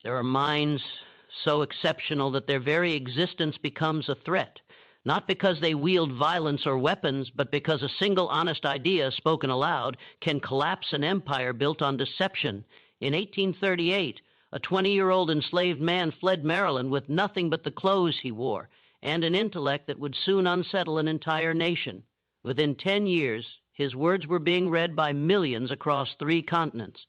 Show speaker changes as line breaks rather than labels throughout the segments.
There are minds so exceptional that their very existence becomes a threat, not because they wield violence or weapons, but because a single honest idea spoken aloud can collapse an empire built on deception. In 1838, a 20-year-old enslaved man fled Maryland with nothing but the clothes he wore and an intellect that would soon unsettle an entire nation. Within 10 years, his words were being read by millions across 3 continents.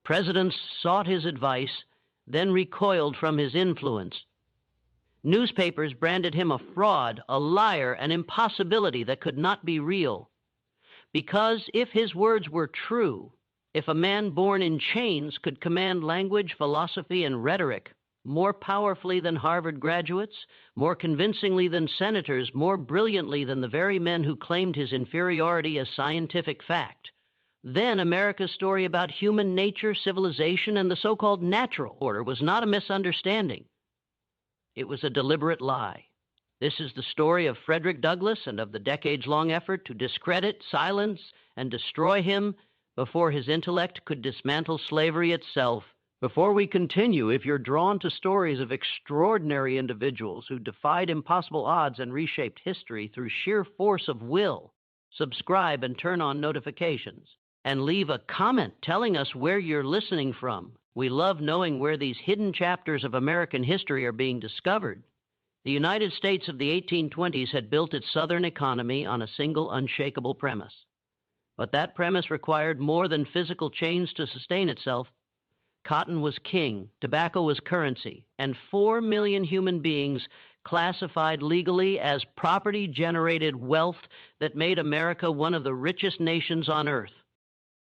Presidents sought his advice, then recoiled from his influence. Newspapers branded him a fraud, a liar, an impossibility that could not be real. Because if his words were true, if a man born in chains could command language, philosophy, and rhetoric more powerfully than Harvard graduates, more convincingly than senators, more brilliantly than the very men who claimed his inferiority as scientific fact, then America's story about human nature, civilization, and the so-called natural order was not a misunderstanding. It was a deliberate lie. This is the story of Frederick Douglass and of the decades-long effort to discredit, silence, and destroy him before his intellect could dismantle slavery itself. Before we continue, if you're drawn to stories of extraordinary individuals who defied impossible odds and reshaped history through sheer force of will, subscribe and turn on notifications. And leave a comment telling us where you're listening from. We love knowing where these hidden chapters of American history are being discovered. The United States of the 1820s had built its southern economy on a single unshakable premise. But that premise required more than physical chains to sustain itself. Cotton was king, tobacco was currency, and 4 million human beings classified legally as property-generated wealth that made America one of the richest nations on earth.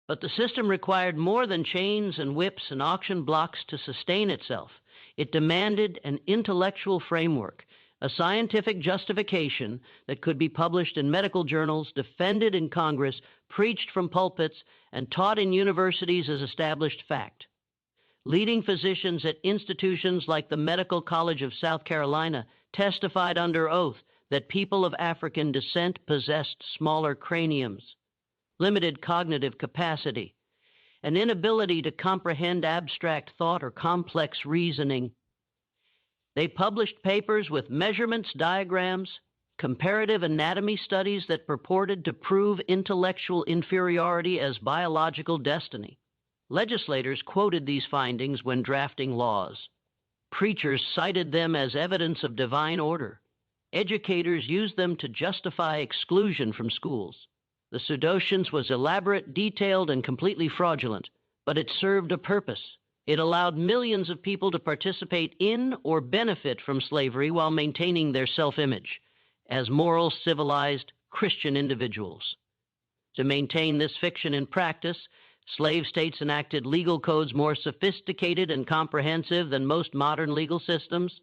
But the system required more than chains and whips and auction blocks to sustain itself. It demanded an intellectual framework, a scientific justification that could be published in medical journals, defended in Congress, preached from pulpits, and taught in universities as established fact. Leading physicians at institutions like the Medical College of South Carolina testified under oath that people of African descent possessed smaller craniums, limited cognitive capacity, an inability to comprehend abstract thought or complex reasoning. They published papers with measurements, diagrams, comparative anatomy studies that purported to prove intellectual inferiority as biological destiny. Legislators quoted these findings when drafting laws. Preachers cited them as evidence of divine order. Educators used them to justify exclusion from schools. The pseudocience was elaborate, detailed, and completely fraudulent, but it served a purpose. It allowed millions of people to participate in or benefit from slavery while maintaining their self-image as moral, civilized, Christian individuals. To maintain this fiction in practice, slave states enacted legal codes more sophisticated and comprehensive than most modern legal systems.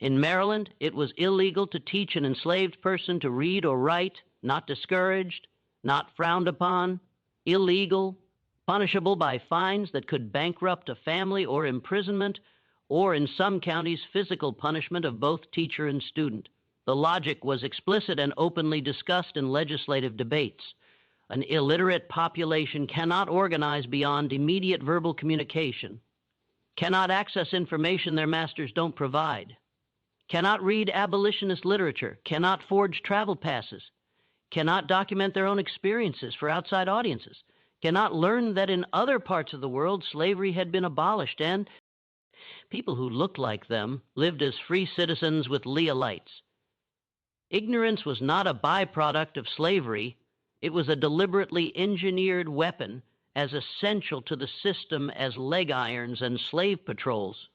In Maryland, it was illegal to teach an enslaved person to read or write, not discouraged, not frowned upon, illegal, punishable by fines that could bankrupt a family or imprisonment, or in some counties, physical punishment of both teacher and student. The logic was explicit and openly discussed in legislative debates. An illiterate population cannot organize beyond immediate verbal communication, cannot access information their masters don't provide, cannot read abolitionist literature, cannot forge travel passes, cannot document their own experiences for outside audiences, cannot learn that in other parts of the world slavery had been abolished, and people who looked like them lived as free citizens with Leah-lights. Ignorance was not a byproduct of slavery. It was a deliberately engineered weapon as essential to the system as leg irons and slave patrols.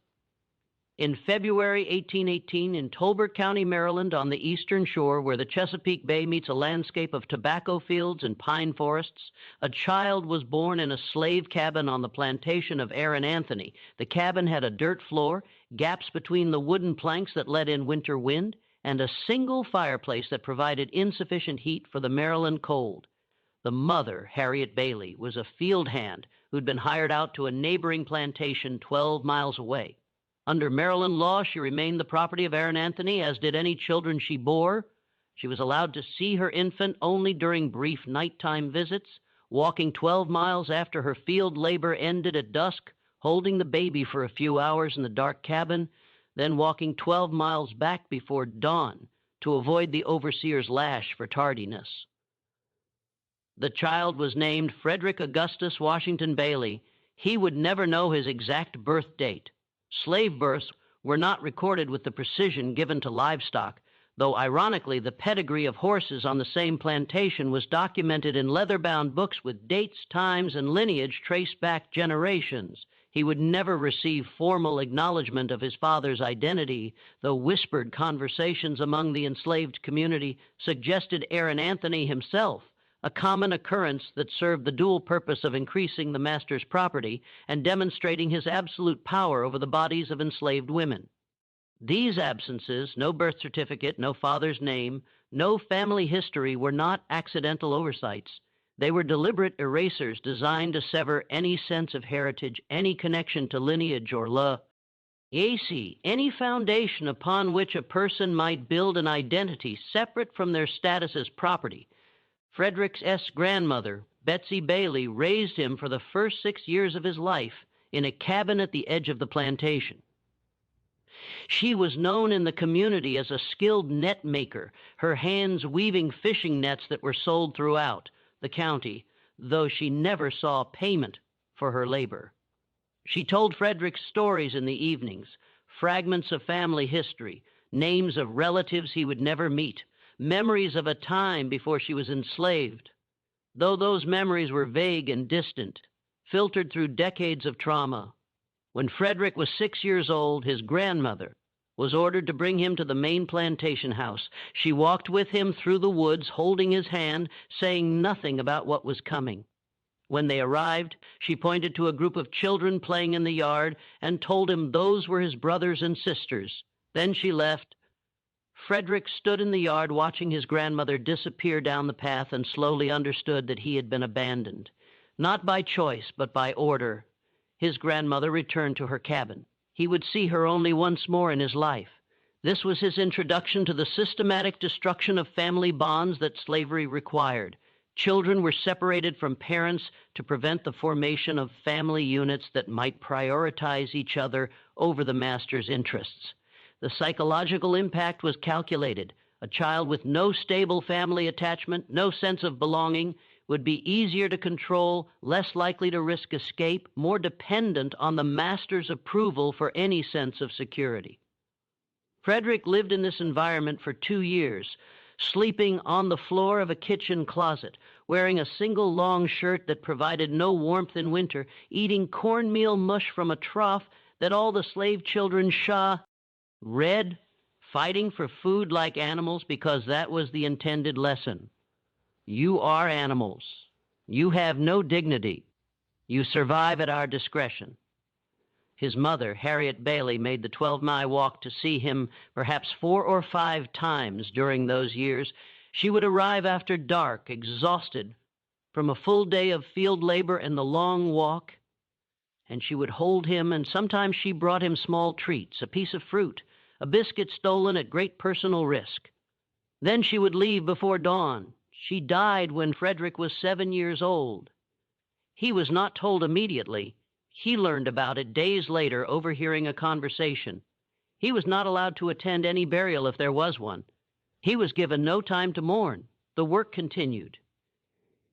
In February 1818, in Tolbert County, Maryland, on the eastern shore where the Chesapeake Bay meets a landscape of tobacco fields and pine forests, a child was born in a slave cabin on the plantation of Aaron Anthony. The cabin had a dirt floor, gaps between the wooden planks that let in winter wind, and a single fireplace that provided insufficient heat for the Maryland cold. The mother, Harriet Bailey, was a field hand who'd been hired out to a neighboring plantation 12 miles away. Under Maryland law, she remained the property of Aaron Anthony, as did any children she bore. She was allowed to see her infant only during brief nighttime visits, walking 12 miles after her field labor ended at dusk, holding the baby for a few hours in the dark cabin, then walking 12 miles back before dawn to avoid the overseer's lash for tardiness. The child was named Frederick Augustus Washington Bailey. He would never know his exact birth date. Slave births were not recorded with the precision given to livestock, though ironically the pedigree of horses on the same plantation was documented in leather-bound books with dates, times, and lineage traced back generations. He would never receive formal acknowledgement of his father's identity, though whispered conversations among the enslaved community suggested Aaron Anthony himself, a common occurrence that served the dual purpose of increasing the master's property and demonstrating his absolute power over the bodies of enslaved women. These absences, no birth certificate, no father's name, no family history, were not accidental oversights. They were deliberate erasers designed to sever any sense of heritage, any connection to lineage or any foundation upon which a person might build an identity separate from their status as property. Frederick's grandmother, Betsy Bailey, raised him for the first 6 years of his life in a cabin at the edge of the plantation. She was known in the community as a skilled net maker, her hands weaving fishing nets that were sold throughout the county, though she never saw payment for her labor. She told Frederick stories in the evenings, fragments of family history, names of relatives he would never meet, memories of a time before she was enslaved. Though those memories were vague and distant, filtered through decades of trauma, when Frederick was 6 years old, his grandmother was ordered to bring him to the main plantation house. She walked with him through the woods, holding his hand, saying nothing about what was coming. When they arrived, she pointed to a group of children playing in the yard and told him those were his brothers and sisters. Then she left. Frederick stood in the yard watching his grandmother disappear down the path and slowly understood that he had been abandoned, not by choice, but by order. His grandmother returned to her cabin. He would see her only once more in his life. This was his introduction to the systematic destruction of family bonds that slavery required. Children were separated from parents to prevent the formation of family units that might prioritize each other over the master's interests. The psychological impact was calculated. A child with no stable family attachment, no sense of belonging, would be easier to control, less likely to risk escape, more dependent on the master's approval for any sense of security. Frederick lived in this environment for 2 years, sleeping on the floor of a kitchen closet, wearing a single long shirt that provided no warmth in winter, eating cornmeal mush from a trough that all the slave children read, fighting for food like animals because that was the intended lesson. You are animals. You have no dignity. You survive at our discretion. His mother, Harriet Bailey, made the 12-mile walk to see him perhaps 4 or 5 times during those years. She would arrive after dark, exhausted from a full day of field labor and the long walk, and she would hold him, and sometimes she brought him small treats, a piece of fruit, a biscuit stolen at great personal risk. Then she would leave before dawn. She died when Frederick was 7 years old. He was not told immediately. He learned about it days later, overhearing a conversation. He was not allowed to attend any burial if there was one. He was given no time to mourn. The work continued.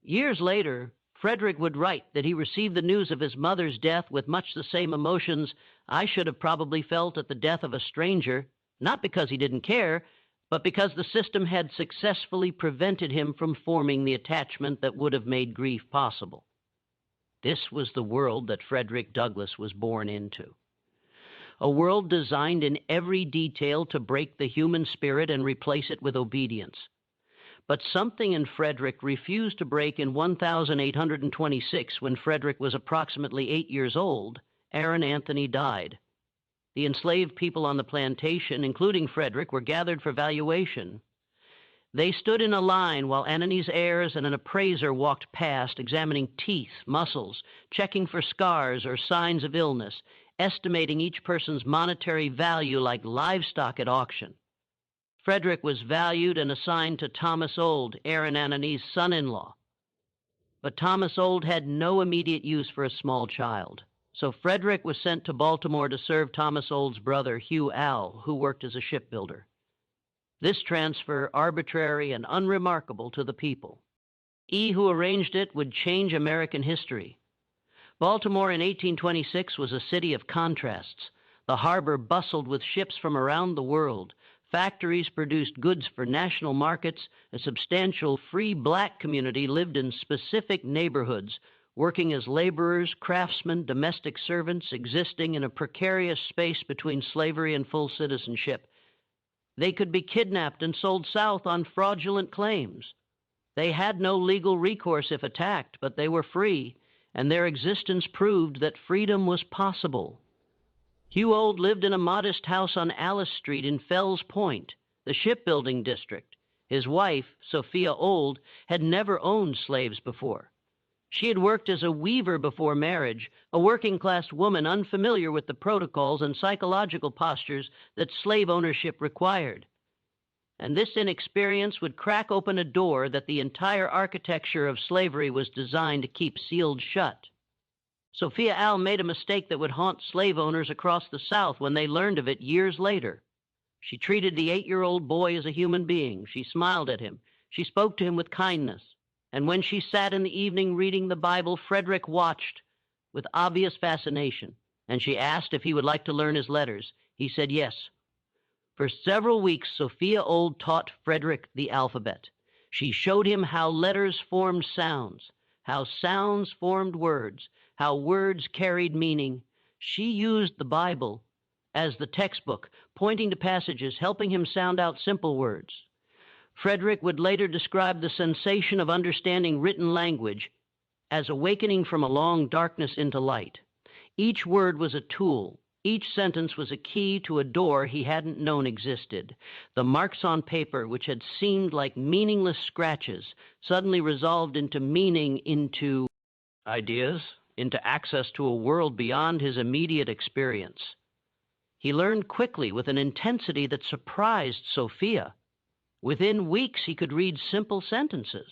Years later, Frederick would write that he received the news of his mother's death with much the same emotions I should have probably felt at the death of a stranger, not because he didn't care, but because the system had successfully prevented him from forming the attachment that would have made grief possible. This was the world that Frederick Douglass was born into. A world designed in every detail to break the human spirit and replace it with obedience. But something in Frederick refused to break in 1826, when Frederick was approximately 8 years old. Aaron Anthony died. The enslaved people on the plantation, including Frederick, were gathered for valuation. They stood in a line while Anthony's heirs and an appraiser walked past, examining teeth, muscles, checking for scars or signs of illness, estimating each person's monetary value like livestock at auction. Frederick was valued and assigned to Thomas Old, Aaron Anthony's son-in-law. But Thomas Old had no immediate use for a small child. So Frederick was sent to Baltimore to serve Thomas Old's brother, Hugh Al, who worked as a shipbuilder. This transfer, arbitrary and unremarkable to the people. He who arranged it would change American history. Baltimore in 1826 was a city of contrasts. The harbor bustled with ships from around the world. Factories produced goods for national markets. A substantial free black community lived in specific neighborhoods, working as laborers, craftsmen, domestic servants, existing in a precarious space between slavery and full citizenship. They could be kidnapped and sold south on fraudulent claims. They had no legal recourse if attacked, but they were free, and their existence proved that freedom was possible. Hugh Old lived in a modest house on Alice Street in Fells Point, the shipbuilding district. His wife, Sophia Old, had never owned slaves before. She had worked as a weaver before marriage, a working-class woman unfamiliar with the protocols and psychological postures that slave ownership required. And this inexperience would crack open a door that the entire architecture of slavery was designed to keep sealed shut. Sophia Al made a mistake that would haunt slave owners across the South when they learned of it years later. She treated the 8-year-old boy as a human being. She smiled at him. She spoke to him with kindness. And when she sat in the evening reading the Bible, Frederick watched with obvious fascination, and she asked if he would like to learn his letters. He said yes. For several weeks, Sophia Old taught Frederick the alphabet. She showed him how letters formed sounds, how sounds formed words, how words carried meaning. She used the Bible as the textbook, pointing to passages, helping him sound out simple words. Frederick would later describe the sensation of understanding written language as awakening from a long darkness into light. Each word was a tool. Each sentence was a key to a door he hadn't known existed. The marks on paper, which had seemed like meaningless scratches, suddenly resolved into meaning, into ideas, into access to a world beyond his immediate experience. He learned quickly with an intensity that surprised Sophia. Within weeks, he could read simple sentences.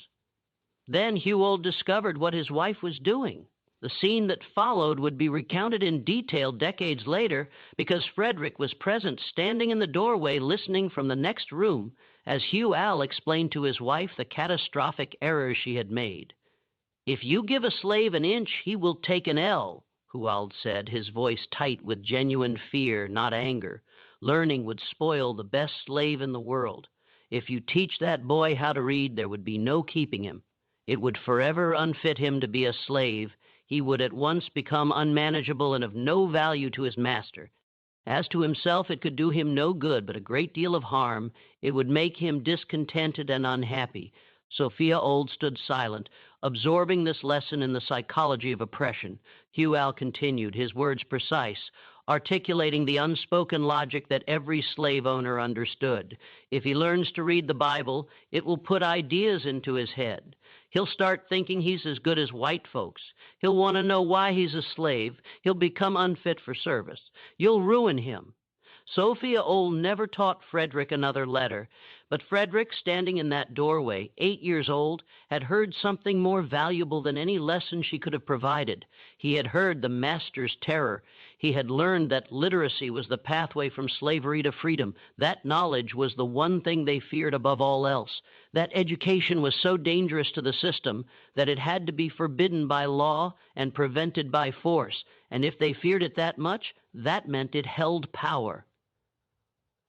Then Hugh Old discovered what his wife was doing. The scene that followed would be recounted in detail decades later because Frederick was present, standing in the doorway, listening from the next room as Hugh Al explained to his wife the catastrophic error she had made. "If you give a slave an inch, he will take an ell," Hugh Al said, his voice tight with genuine fear, not anger. "Learning would spoil the best slave in the world. If you teach that boy how to read, there would be no keeping him. It would forever unfit him to be a slave. He would at once become unmanageable and of no value to his master. As to himself, it could do him no good, but a great deal of harm. It would make him discontented and unhappy." Sophia Old stood silent, absorbing this lesson in the psychology of oppression. Hugh Al continued, his words precise, articulating the unspoken logic that every slave owner understood. If he learns to read the Bible, it will put ideas into his head. He'll start thinking he's as good as white folks. He'll want to know why he's a slave. He'll become unfit for service. You'll ruin him. Sophia Old never taught Frederick another letter, but Frederick, standing in that doorway, 8 years old, had heard something more valuable than any lesson she could have provided. He had heard the master's terror. He had learned that literacy was the pathway from slavery to freedom. That knowledge was the one thing they feared above all else. That education was so dangerous to the system that it had to be forbidden by law and prevented by force. And if they feared it that much, that meant it held power.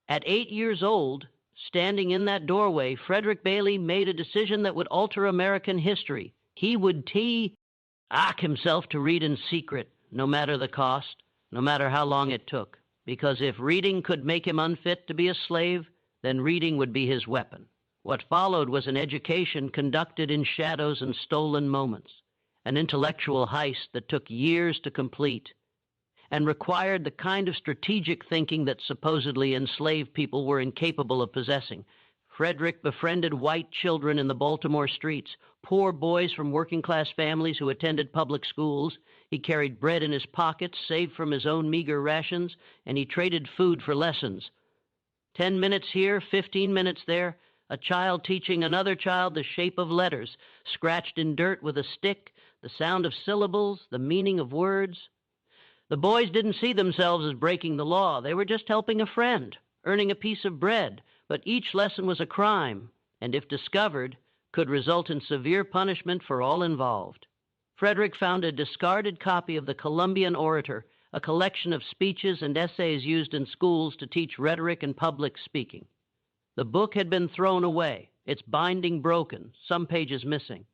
At 8 years old, standing in that doorway, Frederick Bailey made a decision that would alter American history. He would ask himself to read in secret, no matter the cost, no matter how long it took. Because if reading could make him unfit to be a slave, then reading would be his weapon. What followed was an education conducted in shadows and stolen moments, an intellectual heist that took years to complete, and required the kind of strategic thinking that supposedly enslaved people were incapable of possessing. Frederick befriended white children in the Baltimore streets, poor boys from working-class families who attended public schools. He carried bread in his pockets, saved from his own meager rations, and he traded food for lessons. 10 minutes here, 15 minutes there, a child teaching another child the shape of letters, scratched in dirt with a stick, the sound of syllables, the meaning of words. The boys didn't see themselves as breaking the law. They were just helping a friend, earning a piece of bread. But each lesson was a crime, and if discovered, could result in severe punishment for all involved. Frederick found a discarded copy of the Columbian Orator, a collection of speeches and essays used in schools to teach rhetoric and public speaking. The book had been thrown away, its binding broken, some pages missing.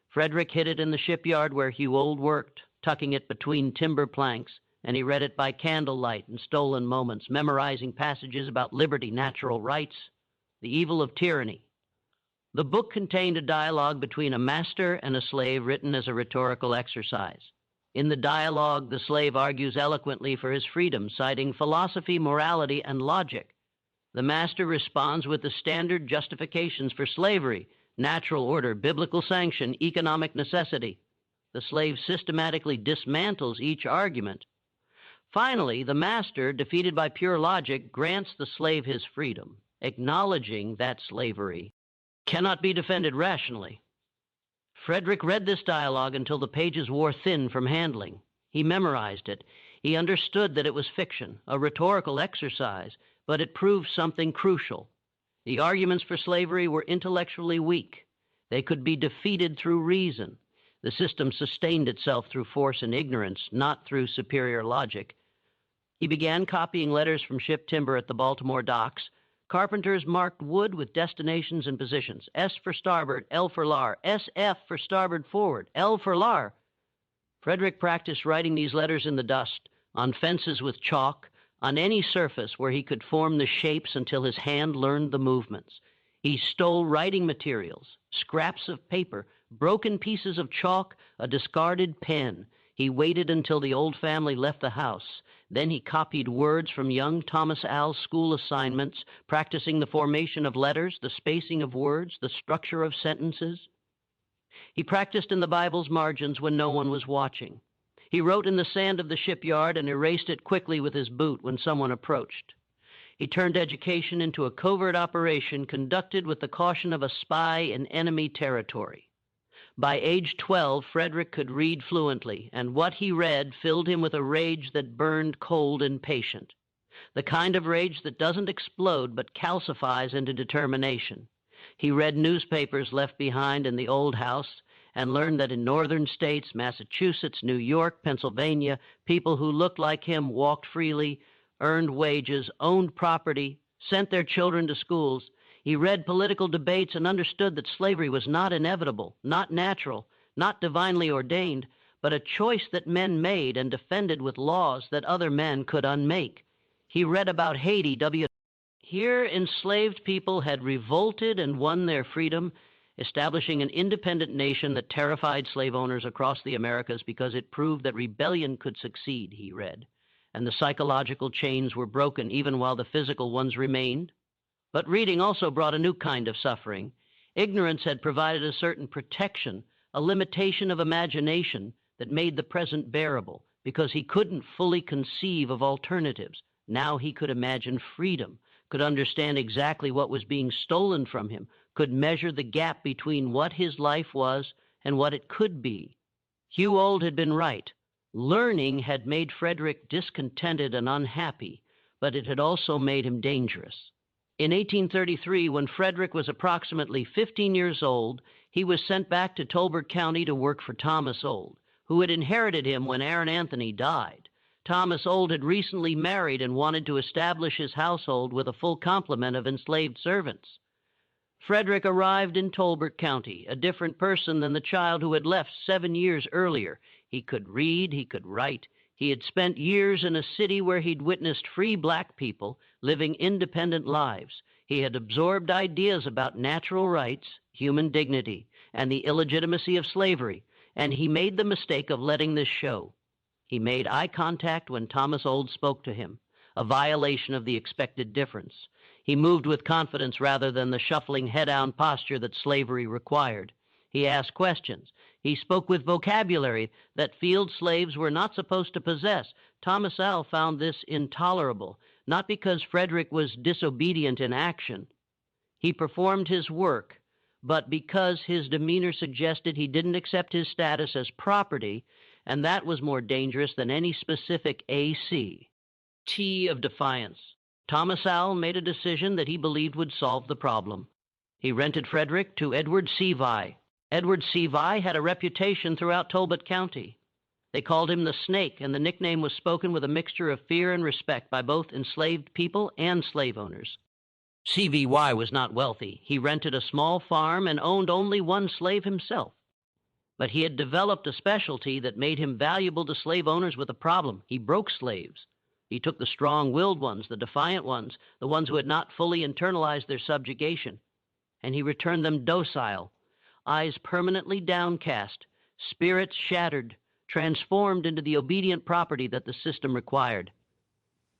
Frederick hid it in the shipyard where Hugh Old worked, tucking it between timber planks, and he read it by candlelight in stolen moments, memorizing passages about liberty, natural rights, the evil of tyranny. The book contained a dialogue between a master and a slave written as a rhetorical exercise. In the dialogue, the slave argues eloquently for his freedom, citing philosophy, morality, and logic. The master responds with the standard justifications for slavery: natural order, biblical sanction, economic necessity. The slave systematically dismantles each argument. Finally, the master, defeated by pure logic, grants the slave his freedom, acknowledging that slavery cannot be defended rationally. Frederick read this dialogue until the pages wore thin from handling. He memorized it. He understood that it was fiction, a rhetorical exercise, but it proved something crucial. The arguments for slavery were intellectually weak. They could be defeated through reason. The system sustained itself through force and ignorance, not through superior logic. He began copying letters from ship timber at the Baltimore docks. Carpenters marked wood with destinations and positions: S for starboard, L for lar, SF for starboard forward, L for lar. Frederick practiced writing these letters in the dust, on fences with chalk, on any surface where he could form the shapes until his hand learned the movements. He stole writing materials, scraps of paper, broken pieces of chalk, a discarded pen. He waited until the old family left the house. Then he copied words from young Thomas Al's school assignments, practicing the formation of letters, the spacing of words, the structure of sentences. He practiced in the Bible's margins when no one was watching. He wrote in the sand of the shipyard and erased it quickly with his boot when someone approached. He turned education into a covert operation conducted with the caution of a spy in enemy territory. By age 12, Frederick could read fluently, and what he read filled him with a rage that burned cold and patient, the kind of rage that doesn't explode but calcifies into determination. He read newspapers left behind in the old house and learned that in northern states, Massachusetts, New York, Pennsylvania, people who looked like him walked freely, earned wages, owned property, sent their children to schools. He read political debates and understood that slavery was not inevitable, not natural, not divinely ordained, but a choice that men made and defended with laws that other men could unmake. He read about Haiti. Here, enslaved people had revolted and won their freedom, establishing an independent nation that terrified slave owners across the Americas because it proved that rebellion could succeed, he read, and the psychological chains were broken even while the physical ones remained. But reading also brought a new kind of suffering. Ignorance had provided a certain protection, a limitation of imagination that made the present bearable, because he couldn't fully conceive of alternatives. Now he could imagine freedom, could understand exactly what was being stolen from him, could measure the gap between what his life was and what it could be. Hugh Old had been right. Learning had made Frederick discontented and unhappy, but it had also made him dangerous. In 1833, when Frederick was approximately 15 years old, he was sent back to Tolbert County to work for Thomas Old, who had inherited him when Aaron Anthony died. Thomas Old had recently married and wanted to establish his household with a full complement of enslaved servants. Frederick arrived in Tolbert County, a different person than the child who had left 7 years earlier. He could read, he could write. He had spent years in a city where he'd witnessed free black people living independent lives. He had absorbed ideas about natural rights, human dignity, and the illegitimacy of slavery, and he made the mistake of letting this show. He made eye contact when Thomas Old spoke to him, a violation of the expected difference. He moved with confidence rather than the shuffling head-down posture that slavery required. He asked questions. He spoke with vocabulary that field slaves were not supposed to possess. Thomas Al found this intolerable, not because Frederick was disobedient in action. He performed his work, but because his demeanor suggested he didn't accept his status as property and that was more dangerous than any specific AC. T of defiance. Thomas Al made a decision that he believed would solve the problem. He rented Frederick to Edward Sevi. Edward Sevi had a reputation throughout Talbot County. They called him the Snake, and the nickname was spoken with a mixture of fear and respect by both enslaved people and slave owners. CVY was not wealthy. He rented a small farm and owned only one slave himself. But he had developed a specialty that made him valuable to slave owners with a problem. He broke slaves. He took the strong-willed ones, the defiant ones, the ones who had not fully internalized their subjugation, and he returned them docile, eyes permanently downcast, spirits shattered, transformed into the obedient property that the system required.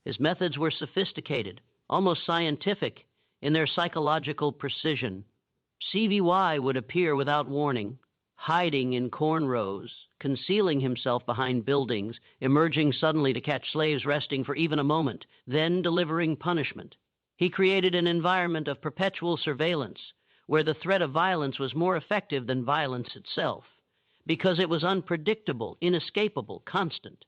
His methods were sophisticated, almost scientific, in their psychological precision. CVY would appear without warning, hiding in cornrows, concealing himself behind buildings, emerging suddenly to catch slaves resting for even a moment, then delivering punishment. He created an environment of perpetual surveillance, where the threat of violence was more effective than violence itself, because it was unpredictable, inescapable, constant.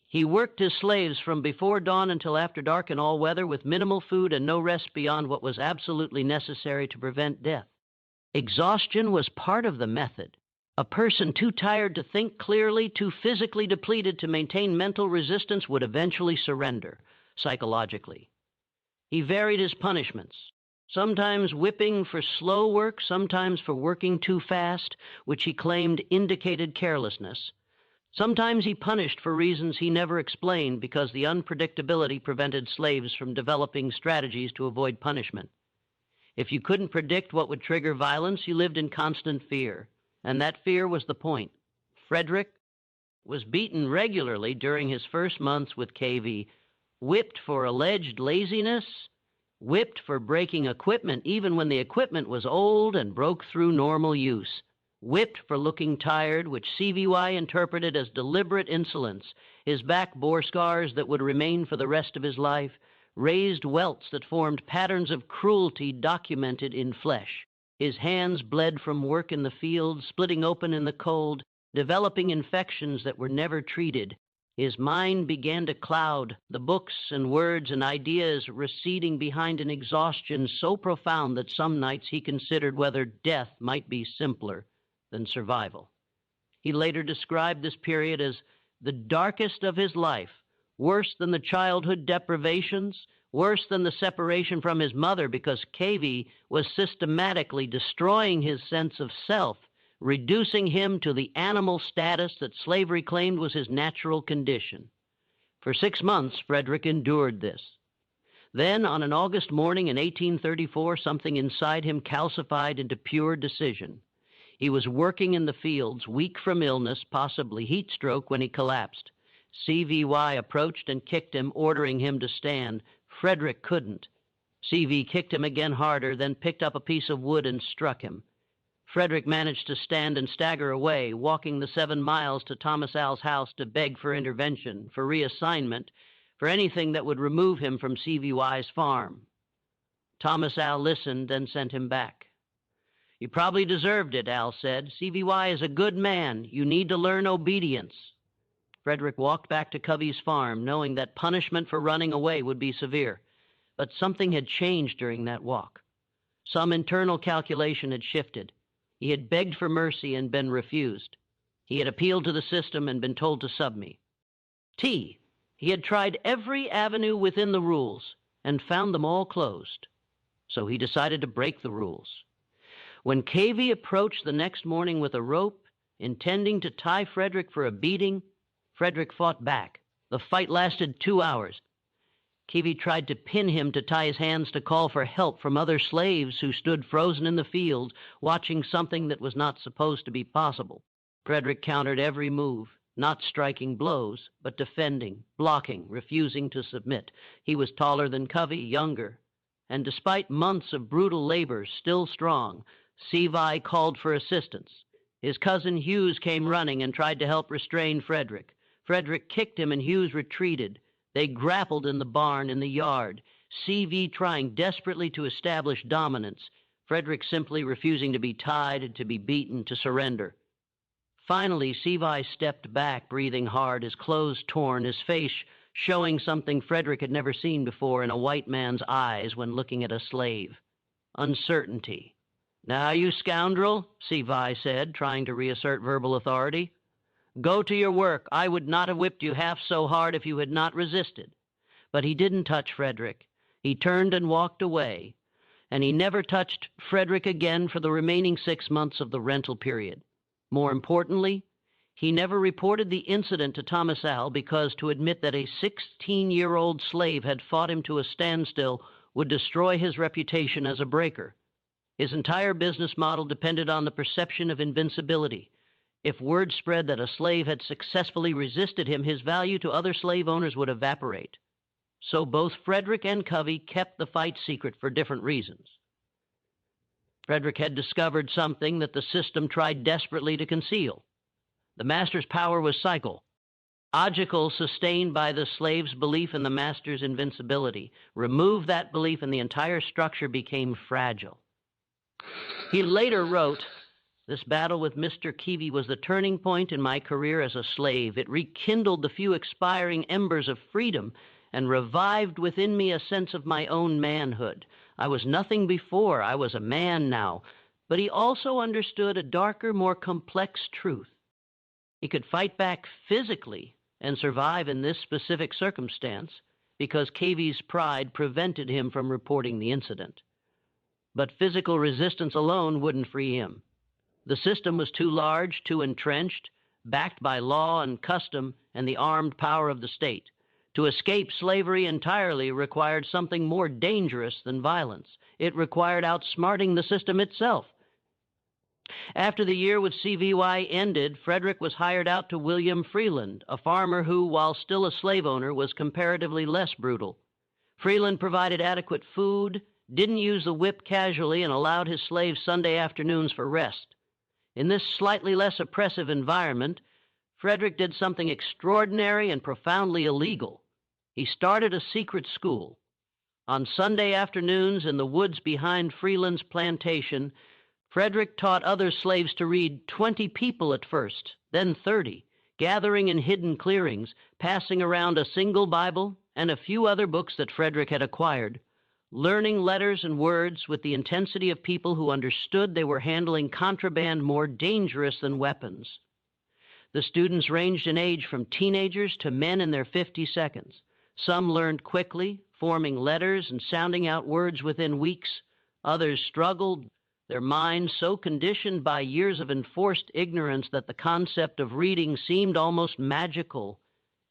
He worked his slaves from before dawn until after dark in all weather with minimal food and no rest beyond what was absolutely necessary to prevent death. Exhaustion was part of the method. A person too tired to think clearly, too physically depleted to maintain mental resistance would eventually surrender, psychologically. He varied his punishments, sometimes whipping for slow work, sometimes for working too fast, which he claimed indicated carelessness. Sometimes he punished for reasons he never explained because the unpredictability prevented slaves from developing strategies to avoid punishment. If you couldn't predict what would trigger violence, you lived in constant fear, and that fear was the point. Frederick was beaten regularly during his first months with KV, whipped for alleged laziness, whipped for breaking equipment even when the equipment was old and broke through normal use, whipped for looking tired, which CVY interpreted as deliberate insolence. His back bore scars that would remain for the rest of his life, raised welts that formed patterns of cruelty documented in flesh. His hands bled from work in the field, splitting open in the cold, developing infections that were never treated. His mind began to cloud, the books and words and ideas receding behind an exhaustion so profound that some nights he considered whether death might be simpler than survival. He later described this period as the darkest of his life, worse than the childhood deprivations, worse than the separation from his mother, because KV was systematically destroying his sense of self, reducing him to the animal status that slavery claimed was his natural condition. For 6 months, Frederick endured this. Then, on an August morning in 1834, something inside him calcified into pure decision. He was working in the fields, weak from illness, possibly heat stroke, when he collapsed. CVY approached and kicked him, ordering him to stand. Frederick couldn't. CV kicked him again harder, then picked up a piece of wood and struck him. Frederick managed to stand and stagger away, walking the 7 miles to Thomas Al's house to beg for intervention, for reassignment, for anything that would remove him from CVY's farm. Thomas Al listened, then sent him back. "You probably deserved it," Al said. "CVY is a good man. You need to learn obedience." Frederick walked back to Covey's farm, knowing that punishment for running away would be severe. But something had changed during that walk. Some internal calculation had shifted. He had begged for mercy and been refused. He had appealed to the system and been told to submit. T. He had tried every avenue within the rules and found them all closed. So he decided to break the rules. When KV approached the next morning with a rope, intending to tie Frederick for a beating, Frederick fought back. The fight lasted 2 hours. KV tried to pin him to tie his hands to call for help from other slaves who stood frozen in the field, watching something that was not supposed to be possible. Frederick countered every move, not striking blows, but defending, blocking, refusing to submit. He was taller than Covey, younger, and despite months of brutal labor, still strong. Sevi called for assistance. His cousin Hughes came running and tried to help restrain Frederick. Frederick kicked him and Hughes retreated. They grappled in the barn, in the yard, CV trying desperately to establish dominance, Frederick simply refusing to be tied, to be beaten, to surrender. Finally, Sevi stepped back, breathing hard, his clothes torn, his face showing something Frederick had never seen before in a white man's eyes when looking at a slave: uncertainty. "Now, you scoundrel," Sevi said, trying to reassert verbal authority, "go to your work. I would not have whipped you half so hard if you had not resisted." But he didn't touch Frederick. He turned and walked away, and he never touched Frederick again for the remaining 6 months of the rental period. More importantly, he never reported the incident to Thomas Al, because to admit that a 16-year-old slave had fought him to a standstill would destroy his reputation as a breaker. His entire business model depended on the perception of invincibility. If word spread that a slave had successfully resisted him, his value to other slave owners would evaporate. So both Frederick and Covey kept the fight secret for different reasons. Frederick had discovered something that the system tried desperately to conceal. The master's power was psychological, sustained by the slave's belief in the master's invincibility. Remove that belief and the entire structure became fragile. He later wrote, "This battle with Mr. Keevy was the turning point in my career as a slave. It rekindled the few expiring embers of freedom and revived within me a sense of my own manhood. I was nothing before. I was a man now." But he also understood a darker, more complex truth. He could fight back physically and survive in this specific circumstance because Keevy's pride prevented him from reporting the incident. But physical resistance alone wouldn't free him. The system was too large, too entrenched, backed by law and custom and the armed power of the state. To escape slavery entirely required something more dangerous than violence. It required outsmarting the system itself. After the year with CVY ended, Frederick was hired out to William Freeland, a farmer who, while still a slave owner, was comparatively less brutal. Freeland provided adequate food, didn't use the whip casually, and allowed his slaves Sunday afternoons for rest. In this slightly less oppressive environment, Frederick did something extraordinary and profoundly illegal. He started a secret school. On Sunday afternoons in the woods behind Freeland's plantation, Frederick taught other slaves to read 20 people at first, then 30, gathering in hidden clearings, passing around a single Bible and a few other books that Frederick had acquired, learning letters and words with the intensity of people who understood they were handling contraband more dangerous than weapons. The students ranged in age from teenagers to men in their 52nds. Some learned quickly, forming letters and sounding out words within weeks. Others struggled, their minds so conditioned by years of enforced ignorance that the concept of reading seemed almost magical,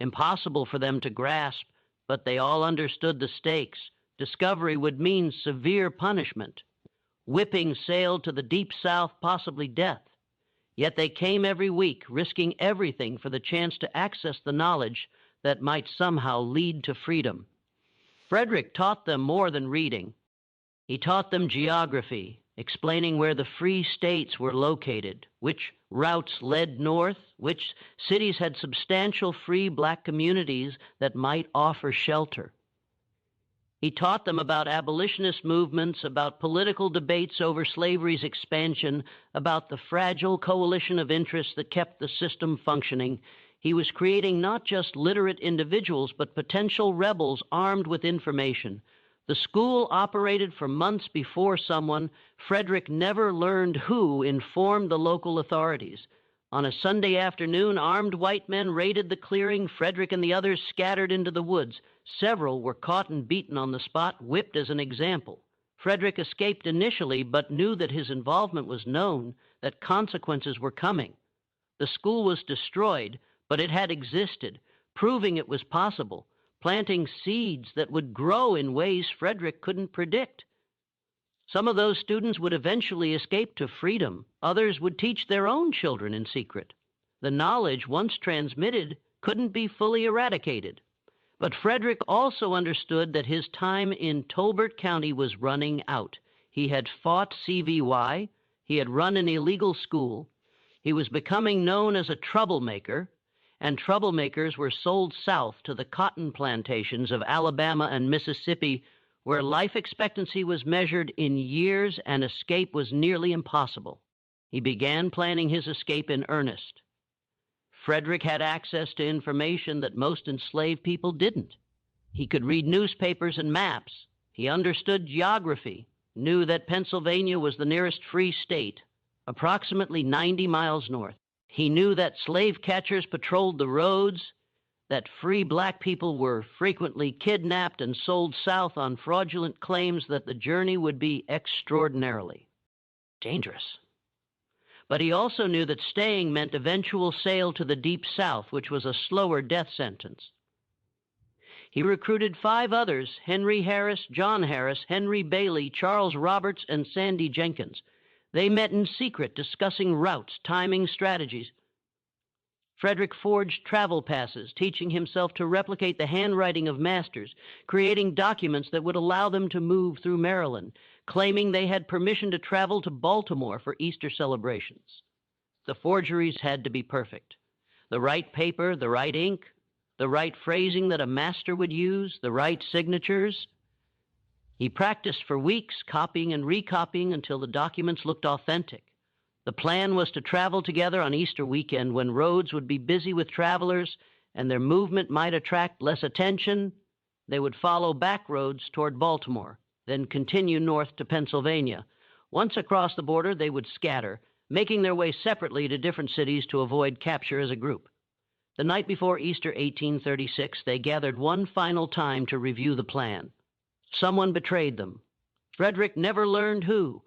impossible for them to grasp, but they all understood the stakes. Discovery would mean severe punishment. Whipping sailed to the deep south, possibly death. Yet they came every week, risking everything for the chance to access the knowledge that might somehow lead to freedom. Frederick taught them more than reading. He taught them geography, explaining where the free states were located, which routes led north, which cities had substantial free black communities that might offer shelter. He taught them about abolitionist movements, about political debates over slavery's expansion, about the fragile coalition of interests that kept the system functioning. He was creating not just literate individuals, but potential rebels armed with information. The school operated for months before someone, Frederick never learned who, informed the local authorities. On a Sunday afternoon, armed white men raided the clearing. Frederick and the others scattered into the woods. Several were caught and beaten on the spot, whipped as an example. Frederick escaped initially, but knew that his involvement was known, that consequences were coming. The school was destroyed, but it had existed, proving it was possible, planting seeds that would grow in ways Frederick couldn't predict. Some of those students would eventually escape to freedom. Others would teach their own children in secret. The knowledge, once transmitted, couldn't be fully eradicated. But Frederick also understood that his time in Tolbert County was running out. He had fought CVY. He had run an illegal school. He was becoming known as a troublemaker, and troublemakers were sold south to the cotton plantations of Alabama and Mississippi, where life expectancy was measured in years and escape was nearly impossible. He began planning his escape in earnest. Frederick had access to information that most enslaved people didn't. He could read newspapers and maps. He understood geography, knew that Pennsylvania was the nearest free state, approximately 90 miles north. He knew that slave catchers patrolled the roads, that free black people were frequently kidnapped and sold south on fraudulent claims that the journey would be extraordinarily dangerous. But he also knew that staying meant eventual sale to the Deep South, which was a slower death sentence. He recruited 5 others: Henry Harris, John Harris, Henry Bailey, Charles Roberts, and Sandy Jenkins. They met in secret, discussing routes, timing, strategies. Frederick forged travel passes, teaching himself to replicate the handwriting of masters, creating documents that would allow them to move through Maryland, claiming they had permission to travel to Baltimore for Easter celebrations. The forgeries had to be perfect. The right paper, the right ink, the right phrasing that a master would use, the right signatures. He practiced for weeks, copying and recopying until the documents looked authentic. The plan was to travel together on Easter weekend when roads would be busy with travelers and their movement might attract less attention. They would follow back roads toward Baltimore, then continue north to Pennsylvania. Once across the border, they would scatter, making their way separately to different cities to avoid capture as a group. The night before Easter 1836, they gathered one final time to review the plan. Someone betrayed them. Frederick never learned who.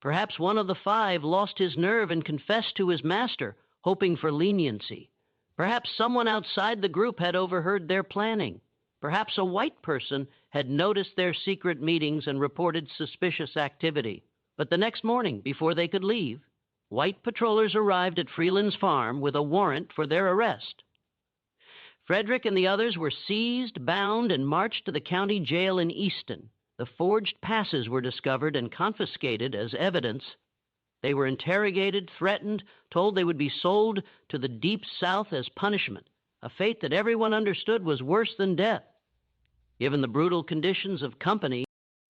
Perhaps one of the 5 lost his nerve and confessed to his master, hoping for leniency. Perhaps someone outside the group had overheard their planning. Perhaps a white person had noticed their secret meetings and reported suspicious activity. But the next morning, before they could leave, white patrollers arrived at Freeland's farm with a warrant for their arrest. Frederick and the others were seized, bound, and marched to the county jail in Easton. The forged passes were discovered and confiscated as evidence. They were interrogated, threatened, told they would be sold to the Deep South as punishment, a fate that everyone understood was worse than death. Given the brutal conditions of company,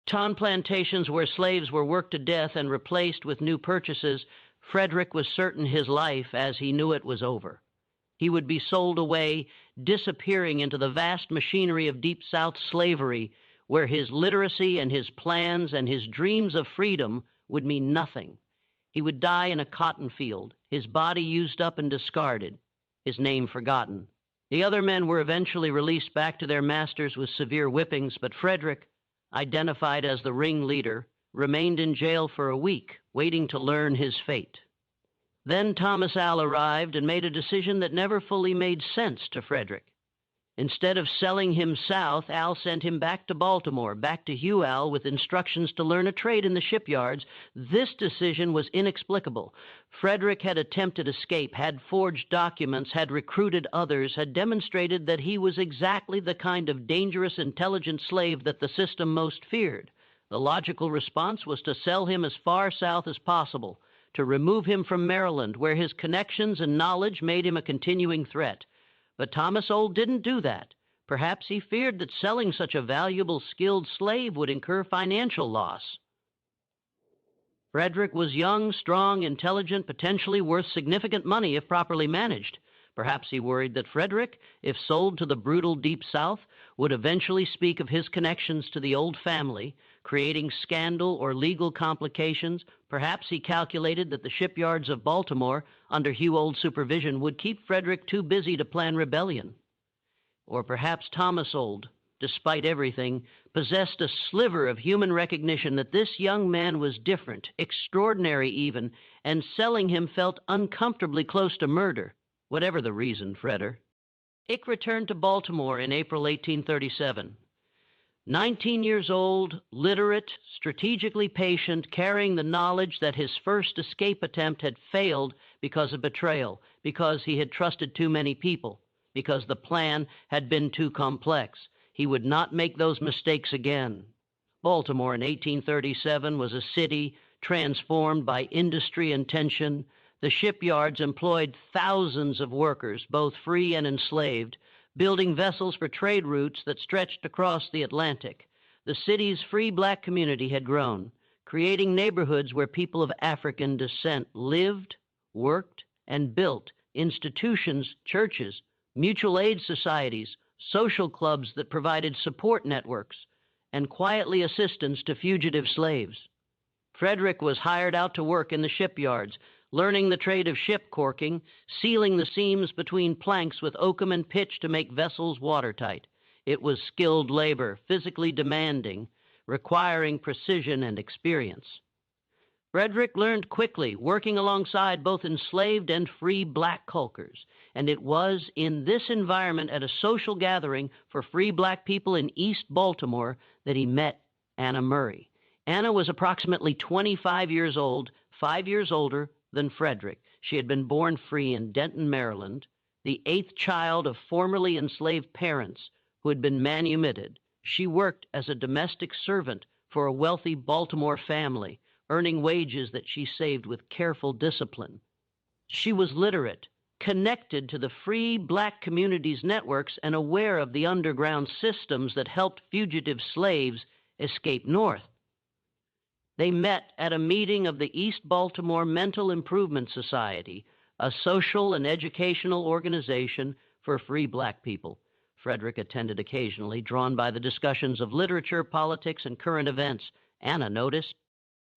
ton plantations where slaves were worked to death and replaced with new purchases, Frederick was certain his life, as he knew it, was over. He would be sold away, disappearing into the vast machinery of Deep South slavery, where his literacy and his plans and his dreams of freedom would mean nothing. He would die in a cotton field, his body used up and discarded, his name forgotten. The other men were eventually released back to their masters with severe whippings, but Frederick, identified as the ringleader, remained in jail for a week, waiting to learn his fate. Then Thomas Al arrived and made a decision that never fully made sense to Frederick. Instead of selling him south, Al sent him back to Baltimore, back to Hugh Al, with instructions to learn a trade in the shipyards. This decision was inexplicable. Frederick had attempted escape, had forged documents, had recruited others, had demonstrated that he was exactly the kind of dangerous, intelligent slave that the system most feared. The logical response was to sell him as far south as possible, to remove him from Maryland, where his connections and knowledge made him a continuing threat. But Thomas Old didn't do that. Perhaps he feared that selling such a valuable, skilled slave would incur financial loss. Frederick was young, strong, intelligent, potentially worth significant money if properly managed. Perhaps he worried that Frederick, if sold to the brutal Deep South, would eventually speak of his connections to the old family, creating scandal or legal complications. Perhaps he calculated that the shipyards of Baltimore, under Hugh Old's supervision, would keep Frederick too busy to plan rebellion. Or perhaps Thomas Old, despite everything, possessed a sliver of human recognition that this young man was different, extraordinary even, and selling him felt uncomfortably close to murder. Whatever the reason, Fredder. Ick returned to Baltimore in April 1837. 19 years old, literate, strategically patient, carrying the knowledge that his first escape attempt had failed because of betrayal, because he had trusted too many people, because the plan had been too complex. He would not make those mistakes again. Baltimore in 1837 was a city transformed by industry and tension. The shipyards employed thousands of workers, both free and enslaved, building vessels for trade routes that stretched across the Atlantic. The city's free black community had grown, creating neighborhoods where people of African descent lived, worked, and built institutions, churches, mutual aid societies, social clubs that provided support networks, and quietly assistance to fugitive slaves. Frederick was hired out to work in the shipyards, learning the trade of ship corking, sealing the seams between planks with oakum and pitch to make vessels watertight. It was skilled labor, physically demanding, requiring precision and experience. Frederick learned quickly, working alongside both enslaved and free black culkers, and it was in this environment at a social gathering for free black people in East Baltimore that he met Anna Murray. Anna was approximately 25 years old, 5 years older than Frederick. She had been born free in Denton, Maryland, the 8th child of formerly enslaved parents who had been manumitted. She worked as a domestic servant for a wealthy Baltimore family, earning wages that she saved with careful discipline. She was literate, connected to the free black communities' networks, and aware of the underground systems that helped fugitive slaves escape north. They met at a meeting of the East Baltimore Mental Improvement Society, a social and educational organization for free black people. Frederick attended occasionally, drawn by the discussions of literature, politics, and current events. Anna noticed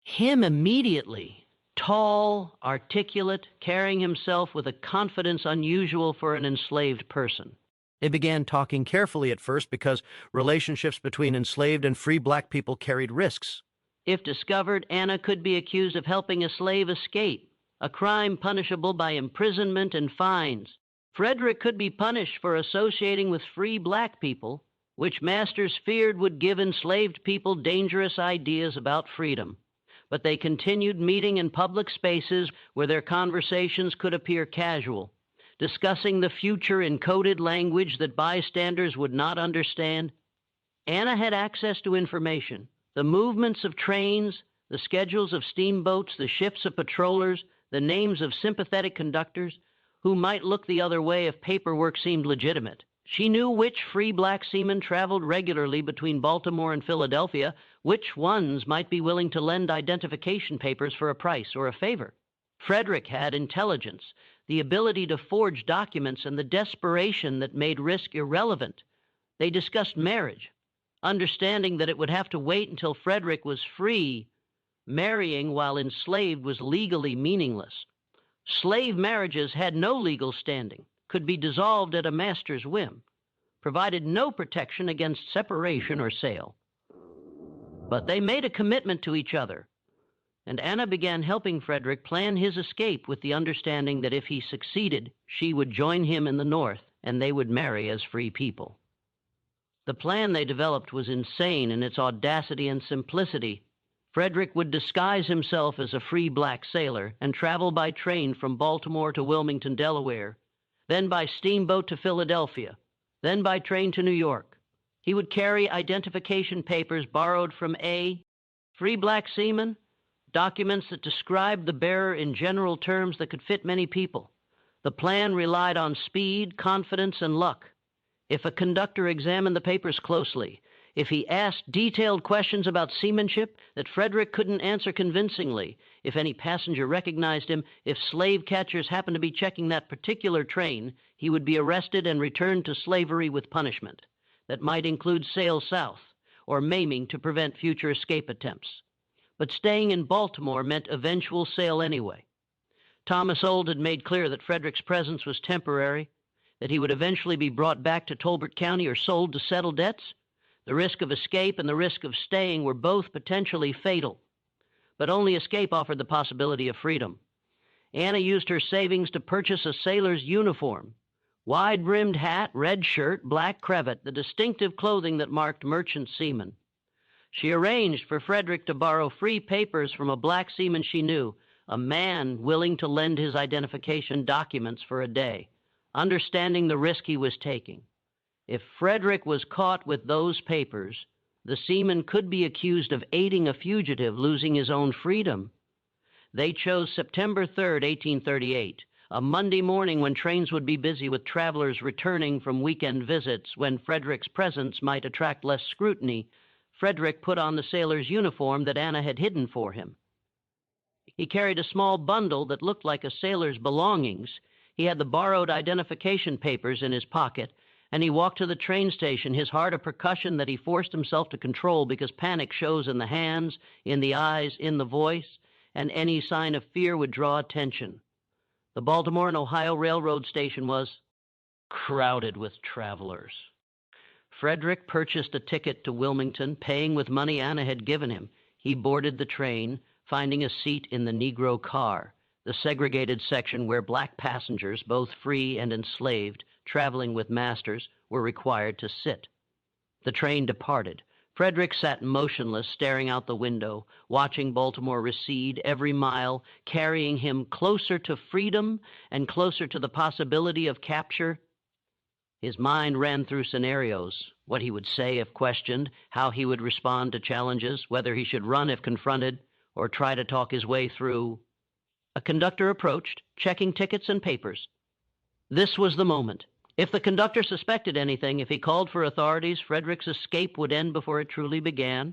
him immediately, tall, articulate, carrying himself with a confidence unusual for an enslaved person. They began talking carefully at first because relationships between enslaved and free black people carried risks. If discovered, Anna could be accused of helping a slave escape, a crime punishable by imprisonment and fines. Frederick could be punished for associating with free black people, which masters feared would give enslaved people dangerous ideas about freedom. But they continued meeting in public spaces where their conversations could appear casual, discussing the future in coded language that bystanders would not understand. Anna had access to information, the movements of trains, the schedules of steamboats, the shifts of patrollers, the names of sympathetic conductors who might look the other way if paperwork seemed legitimate. She knew which free black seamen traveled regularly between Baltimore and Philadelphia, which ones might be willing to lend identification papers for a price or a favor. Frederick had intelligence, the ability to forge documents, and the desperation that made risk irrelevant. They discussed marriage, understanding that it would have to wait until Frederick was free. Marrying while enslaved was legally meaningless. Slave marriages had no legal standing, could be dissolved at a master's whim, provided no protection against separation or sale. But they made a commitment to each other, and Anna began helping Frederick plan his escape with the understanding that if he succeeded, she would join him in the North and they would marry as free people. The plan they developed was insane in its audacity and simplicity. Frederick would disguise himself as a free black sailor and travel by train from Baltimore to Wilmington, Delaware, then by steamboat to Philadelphia, then by train to New York. He would carry identification papers borrowed from a free black seaman, documents that described the bearer in general terms that could fit many people. The plan relied on speed, confidence, and luck. If a conductor examined the papers closely, if he asked detailed questions about seamanship that Frederick couldn't answer convincingly, if any passenger recognized him, if slave catchers happened to be checking that particular train, he would be arrested and returned to slavery with punishment that might include sail south or maiming to prevent future escape attempts. But staying in Baltimore meant eventual sale anyway. Thomas Old had made clear that Frederick's presence was temporary, that he would eventually be brought back to Tolbert County or sold to settle debts. The risk of escape and the risk of staying were both potentially fatal, but only escape offered the possibility of freedom. Anna used her savings to purchase a sailor's uniform, wide-brimmed hat, red shirt, black cravat, the distinctive clothing that marked merchant seamen. She arranged for Frederick to borrow free papers from a black seaman she knew, a man willing to lend his identification documents for a day, understanding the risk he was taking. If Frederick was caught with those papers, the seaman could be accused of aiding a fugitive losing his own freedom. They chose September 3rd, 1838, a Monday morning when trains would be busy with travelers returning from weekend visits, when Frederick's presence might attract less scrutiny. Frederick put on the sailor's uniform that Anna had hidden for him. He carried a small bundle that looked like a sailor's belongings. He had the borrowed identification papers in his pocket, and he walked to the train station, his heart a percussion that he forced himself to control because panic shows in the hands, in the eyes, in the voice, and any sign of fear would draw attention. The Baltimore and Ohio Railroad station was crowded with travelers. Frederick purchased a ticket to Wilmington, paying with money Anna had given him. He boarded the train, finding a seat in the Negro car, the segregated section where black passengers, both free and enslaved, traveling with masters, were required to sit. The train departed. Frederick sat motionless, staring out the window, watching Baltimore recede every mile, carrying him closer to freedom and closer to the possibility of capture. His mind ran through scenarios, what he would say if questioned, how he would respond to challenges, whether he should run if confronted, or try to talk his way through. A conductor approached, checking tickets and papers. This was the moment. If the conductor suspected anything, if he called for authorities, Frederick's escape would end before it truly began.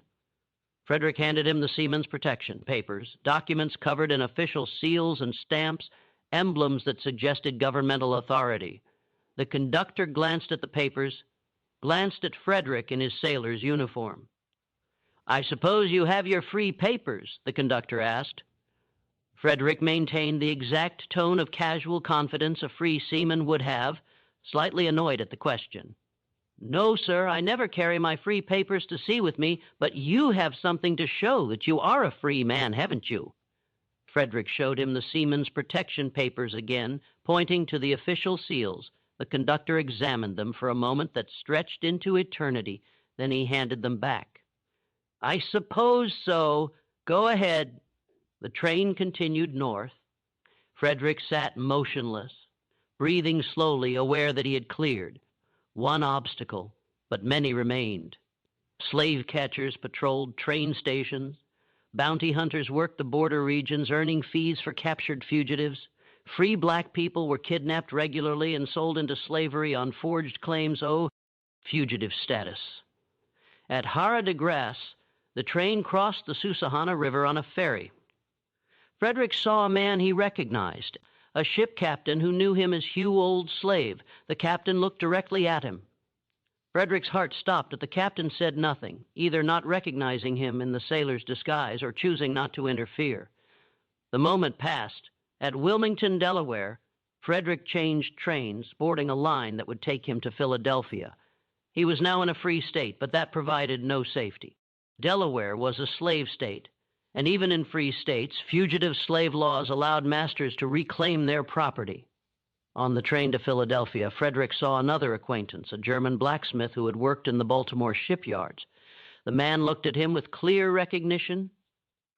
Frederick handed him the seaman's protection papers, documents covered in official seals and stamps, emblems that suggested governmental authority. The conductor glanced at the papers, glanced at Frederick in his sailor's uniform. "I suppose you have your free papers?" the conductor asked. Frederick maintained the exact tone of casual confidence a free seaman would have, slightly annoyed at the question. "No, sir, I never carry my free papers to sea with me, but you have something to show that you are a free man, haven't you?" Frederick showed him the seaman's protection papers again, pointing to the official seals. The conductor examined them for a moment that stretched into eternity. Then he handed them back. "I suppose so. Go ahead." The train continued north. Frederick sat motionless, breathing slowly, aware that he had cleared. One obstacle, but many remained. Slave catchers patrolled train stations. Bounty hunters worked the border regions, earning fees for captured fugitives. Free black people were kidnapped regularly and sold into slavery on forged claims fugitive status. At Havre de Grace, the train crossed the Susquehanna River on a ferry. Frederick saw a man he recognized, a ship captain who knew him as Hugh Old Slave. The captain looked directly at him. Frederick's heart stopped, but the captain said nothing, either not recognizing him in the sailor's disguise or choosing not to interfere. The moment passed. At Wilmington, Delaware, Frederick changed trains, boarding a line that would take him to Philadelphia. He was now in a free state, but that provided no safety. Delaware was a slave state, and even in free states, fugitive slave laws allowed masters to reclaim their property. On the train to Philadelphia, Frederick saw another acquaintance, a German blacksmith who had worked in the Baltimore shipyards. The man looked at him with clear recognition.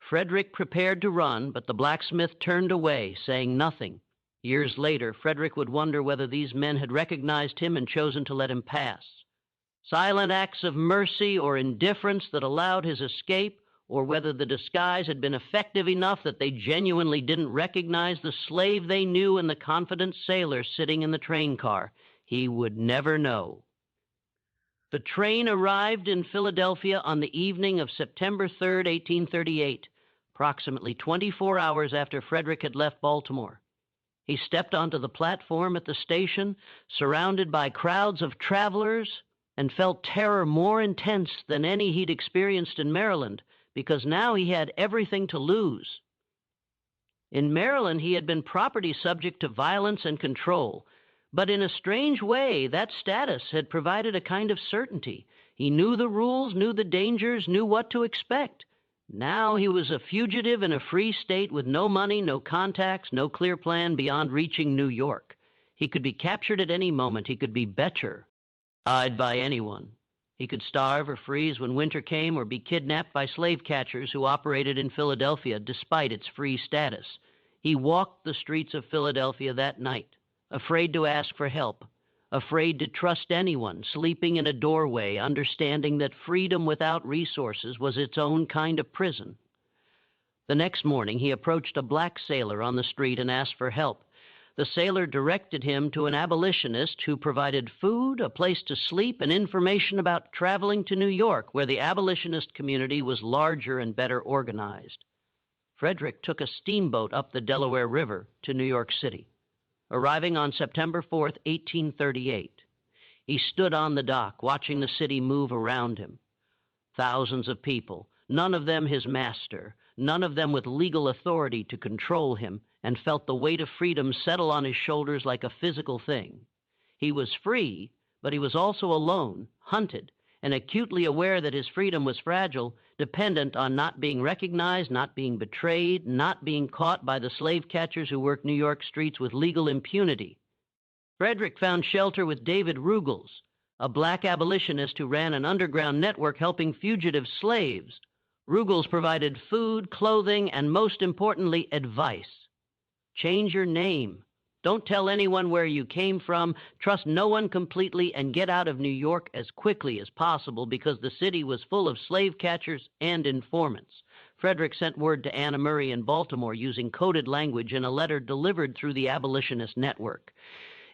Frederick prepared to run, but the blacksmith turned away, saying nothing. Years later, Frederick would wonder whether these men had recognized him and chosen to let him pass. Silent acts of mercy or indifference that allowed his escape, or whether the disguise had been effective enough that they genuinely didn't recognize the slave they knew and the confident sailor sitting in the train car. He would never know. The train arrived in Philadelphia on the evening of September 3rd, 1838, approximately 24 hours after Frederick had left Baltimore. He stepped onto the platform at the station, surrounded by crowds of travelers, and felt terror more intense than any he'd experienced in Maryland, because now he had everything to lose. In Maryland, he had been property subject to violence and control, but in a strange way, that status had provided a kind of certainty. He knew the rules, knew the dangers, knew what to expect. Now he was a fugitive in a free state with no money, no contacts, no clear plan beyond reaching New York. He could be captured at any moment. He could be eyed by anyone. He could starve or freeze when winter came, or be kidnapped by slave catchers who operated in Philadelphia despite its free status. He walked the streets of Philadelphia that night, afraid to ask for help, afraid to trust anyone, sleeping in a doorway, understanding that freedom without resources was its own kind of prison. The next morning, he approached a black sailor on the street and asked for help. The sailor directed him to an abolitionist who provided food, a place to sleep, and information about traveling to New York, where the abolitionist community was larger and better organized. Frederick took a steamboat up the Delaware River to New York City. arriving on September 4th, 1838. He stood on the dock, watching the city move around him. Thousands of people, none of them his master, none of them with legal authority to control him, and felt the weight of freedom settle on his shoulders like a physical thing. He was free, but he was also alone, hunted, and acutely aware that his freedom was fragile, dependent on not being recognized, not being betrayed, not being caught by the slave catchers who worked New York streets with legal impunity. Frederick found shelter with David Ruggles, a black abolitionist who ran an underground network helping fugitive slaves. Ruggles provided food, clothing, and most importantly, advice. Change your name. Don't tell anyone where you came from, trust no one completely, and get out of New York as quickly as possible because the city was full of slave catchers and informants. Frederick sent word to Anna Murray in Baltimore using coded language in a letter delivered through the abolitionist network.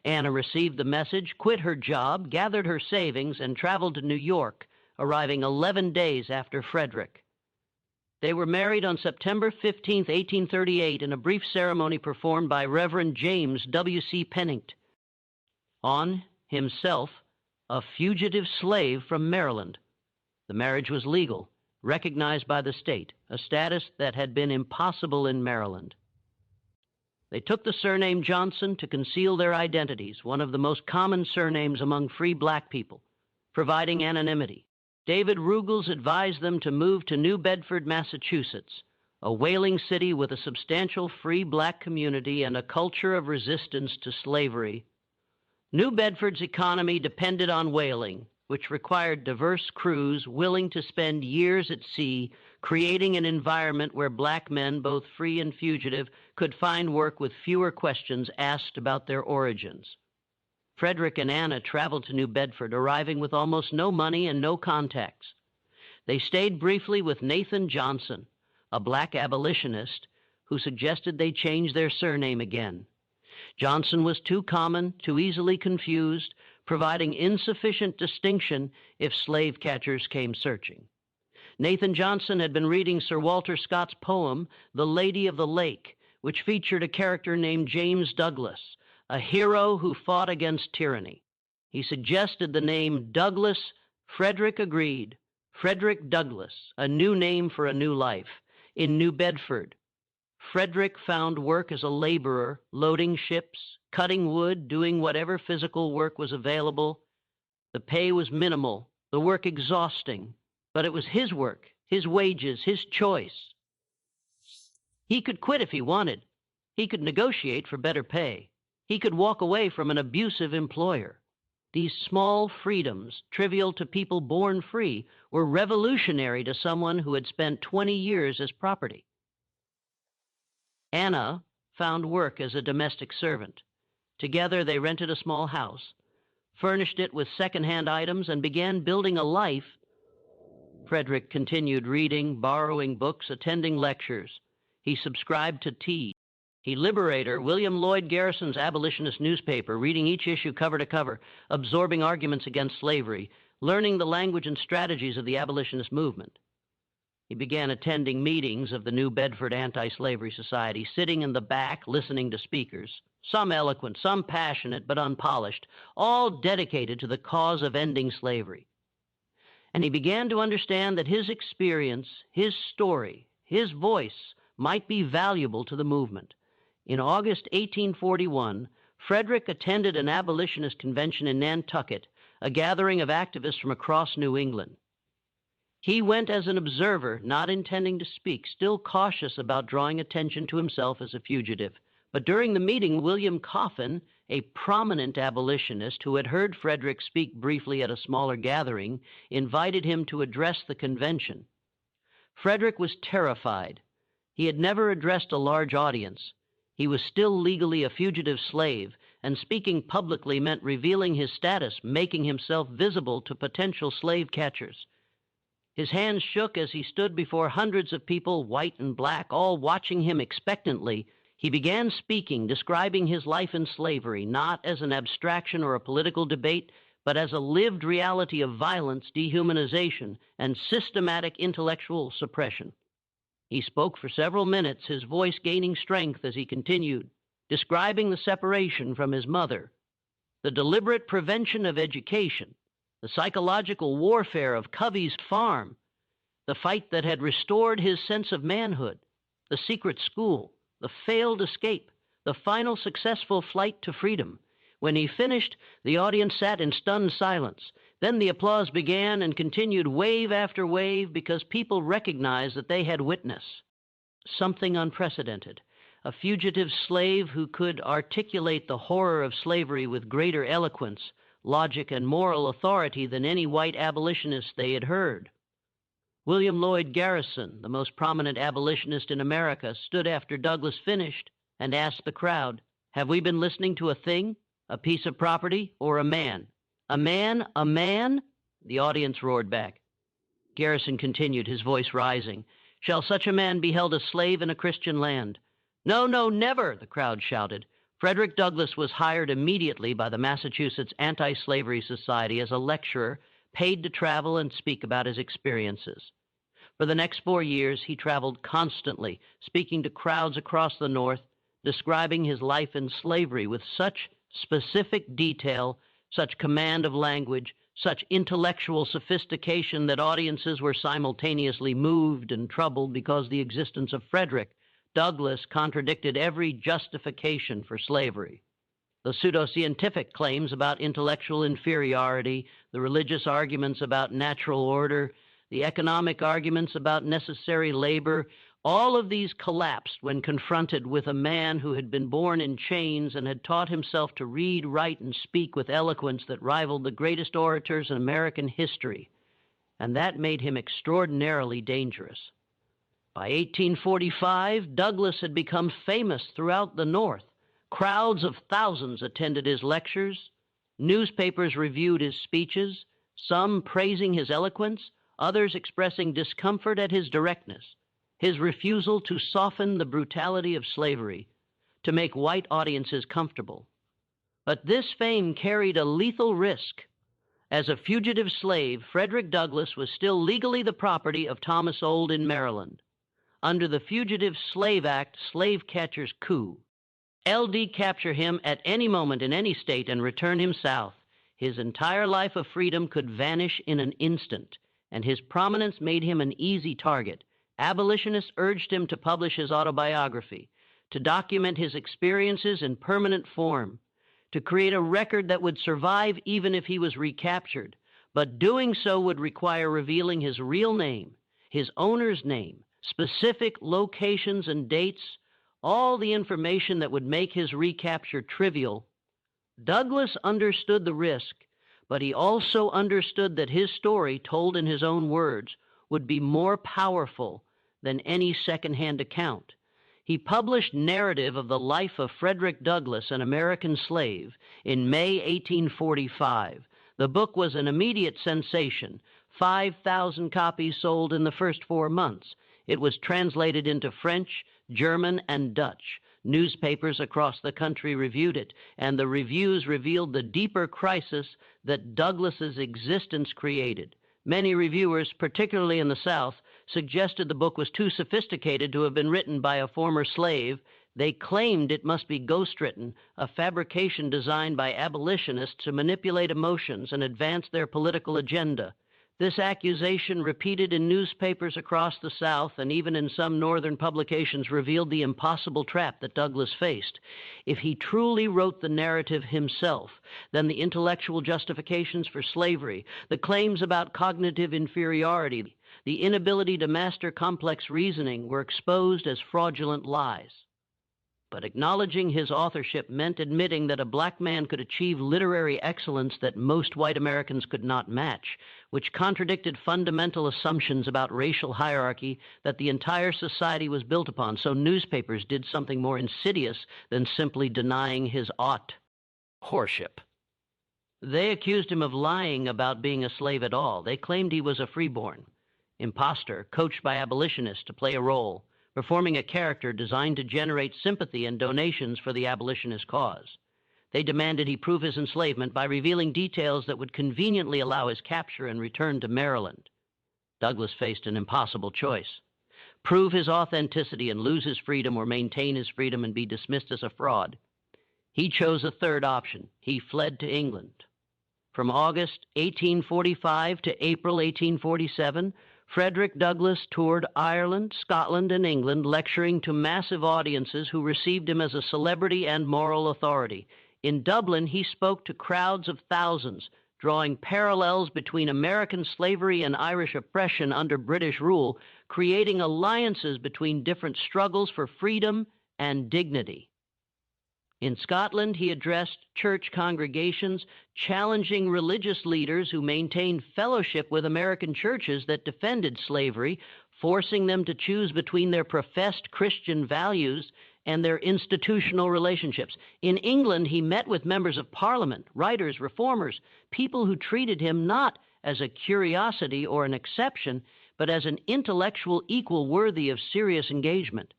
Anna received the message, quit her job, gathered her savings, and traveled to New York, arriving 11 days after Frederick. They were married on September 15, 1838, in a brief ceremony performed by Reverend James W.C. Pennington. On himself, a fugitive slave from Maryland. The marriage was legal, recognized by the state, a status that had been impossible in Maryland. They took the surname Johnson to conceal their identities, one of the most common surnames among free black people, providing anonymity. David Ruggles advised them to move to New Bedford, Massachusetts, a whaling city with a substantial free black community and a culture of resistance to slavery. New Bedford's economy depended on whaling, which required diverse crews willing to spend years at sea, creating an environment where black men, both free and fugitive, could find work with fewer questions asked about their origins. Frederick and Anna traveled to New Bedford, arriving with almost no money and no contacts. They stayed briefly with Nathan Johnson, a black abolitionist, who suggested they change their surname again. Johnson was too common, too easily confused, providing insufficient distinction if slave catchers came searching. Nathan Johnson had been reading Sir Walter Scott's poem, The Lady of the Lake, which featured a character named James Douglass, a hero who fought against tyranny. He suggested the name Douglass. Frederick agreed. Frederick Douglass, a new name for a new life. In New Bedford, Frederick found work as a laborer, loading ships, cutting wood, doing whatever physical work was available. The pay was minimal, the work exhausting, but it was his work, his wages, his choice. He could quit if he wanted. He could negotiate for better pay. He could walk away from an abusive employer. These small freedoms, trivial to people born free, were revolutionary to someone who had spent 20 years as property. Anna found work as a domestic servant. Together they rented a small house, furnished it with second-hand items, and began building a life. Frederick continued reading, borrowing books, attending lectures. He subscribed to Tea. He Liberator, William Lloyd Garrison's abolitionist newspaper, reading each issue cover to cover, absorbing arguments against slavery, learning the language and strategies of the abolitionist movement. He began attending meetings of the New Bedford Anti-Slavery Society, sitting in the back, listening to speakers, some eloquent, some passionate, but unpolished, all dedicated to the cause of ending slavery. And he began to understand that his experience, his story, his voice might be valuable to the movement. In August 1841, Frederick attended an abolitionist convention in Nantucket, a gathering of activists from across New England. He went as an observer, not intending to speak, still cautious about drawing attention to himself as a fugitive. But during the meeting, William Coffin, a prominent abolitionist who had heard Frederick speak briefly at a smaller gathering, invited him to address the convention. Frederick was terrified. He had never addressed a large audience. He was still legally a fugitive slave, and speaking publicly meant revealing his status, making himself visible to potential slave catchers. His hands shook as he stood before hundreds of people, white and black, all watching him expectantly. He began speaking, describing his life in slavery, not as an abstraction or a political debate, but as a lived reality of violence, dehumanization, and systematic intellectual suppression. He spoke for several minutes, his voice gaining strength as he continued. describing the separation from his mother, the deliberate prevention of education, the psychological warfare of Covey's farm, the fight that had restored his sense of manhood, the secret school, the failed escape, the final successful flight to freedom. When he finished, the audience sat in stunned silence. Then the applause began and continued wave after wave because people recognized that they had witness something unprecedented. A fugitive slave who could articulate the horror of slavery with greater eloquence, logic, and moral authority than any white abolitionist they had heard. William Lloyd Garrison, the most prominent abolitionist in America, stood after Douglass finished and asked the crowd, "Have we been listening to a thing, a piece of property, or a man? A man, a man?" The audience roared back. Garrison continued, his voice rising. "Shall such a man be held a slave in a Christian land?" "No, no, never," the crowd shouted. Frederick Douglass was hired immediately by the Massachusetts Anti-Slavery Society as a lecturer, paid to travel and speak about his experiences. For the next 4 years, he traveled constantly, speaking to crowds across the North, describing his life in slavery with such specific detail, such command of language, such intellectual sophistication that audiences were simultaneously moved and troubled because the existence of Frederick Douglass contradicted every justification for slavery. The pseudoscientific claims about intellectual inferiority, the religious arguments about natural order, the economic arguments about necessary labor, all of these collapsed when confronted with a man who had been born in chains and had taught himself to read, write, and speak with eloquence that rivaled the greatest orators in American history, and that made him extraordinarily dangerous. By 1845, Douglass had become famous throughout the North. Crowds of thousands attended his lectures. Newspapers reviewed his speeches, some praising his eloquence, others expressing discomfort at his directness, his refusal to soften the brutality of slavery, to make white audiences comfortable. But this fame carried a lethal risk. As a fugitive slave, Frederick Douglass was still legally the property of Thomas Old in Maryland. Under the Fugitive Slave Act, slave catchers coup. LD capture him at any moment in any state and return him south. His entire life of freedom could vanish in an instant, and his prominence made him an easy target. Abolitionists urged him to publish his autobiography, to document his experiences in permanent form, to create a record that would survive even if he was recaptured. But doing so would require revealing his real name, his owner's name, specific locations and dates, all the information that would make his recapture trivial. Douglass understood the risk, but he also understood that his story, told in his own words, would be more powerful than any second-hand account. He published Narrative of the Life of Frederick Douglass, an American Slave, in May 1845. The book was an immediate sensation. 5,000 copies sold in the first 4 months. It was translated into French, German, and Dutch. Newspapers across the country reviewed it, and the reviews revealed the deeper crisis that Douglass's existence created. Many reviewers, particularly in the South, suggested the book was too sophisticated to have been written by a former slave. They claimed it must be ghostwritten, a fabrication designed by abolitionists to manipulate emotions and advance their political agenda. This accusation, repeated in newspapers across the South and even in some northern publications, revealed the impossible trap that Douglass faced. If he truly wrote the narrative himself, then the intellectual justifications for slavery, the claims about cognitive inferiority, the inability to master complex reasoning were exposed as fraudulent lies. But acknowledging his authorship meant admitting that a black man could achieve literary excellence that most white Americans could not match, which contradicted fundamental assumptions about racial hierarchy that the entire society was built upon. So newspapers did something more insidious than simply denying his authorship. They accused him of lying about being a slave at all. They claimed he was a freeborn imposter, coached by abolitionists to play a role, performing a character designed to generate sympathy and donations for the abolitionist cause. They demanded he prove his enslavement by revealing details that would conveniently allow his capture and return to Maryland. Douglass faced an impossible choice. prove his authenticity and lose his freedom, or maintain his freedom and be dismissed as a fraud. He chose a third option. He fled to England. From August 1845 to April 1847, Frederick Douglass toured Ireland, Scotland, and England, lecturing to massive audiences who received him as a celebrity and moral authority. In Dublin, he spoke to crowds of thousands, drawing parallels between American slavery and Irish oppression under British rule, creating alliances between different struggles for freedom and dignity. In Scotland, he addressed church congregations, challenging religious leaders who maintained fellowship with American churches that defended slavery, forcing them to choose between their professed Christian values and their institutional relationships. In England, he met with members of Parliament, writers, reformers, people who treated him not as a curiosity or an exception, but as an intellectual equal worthy of serious engagement.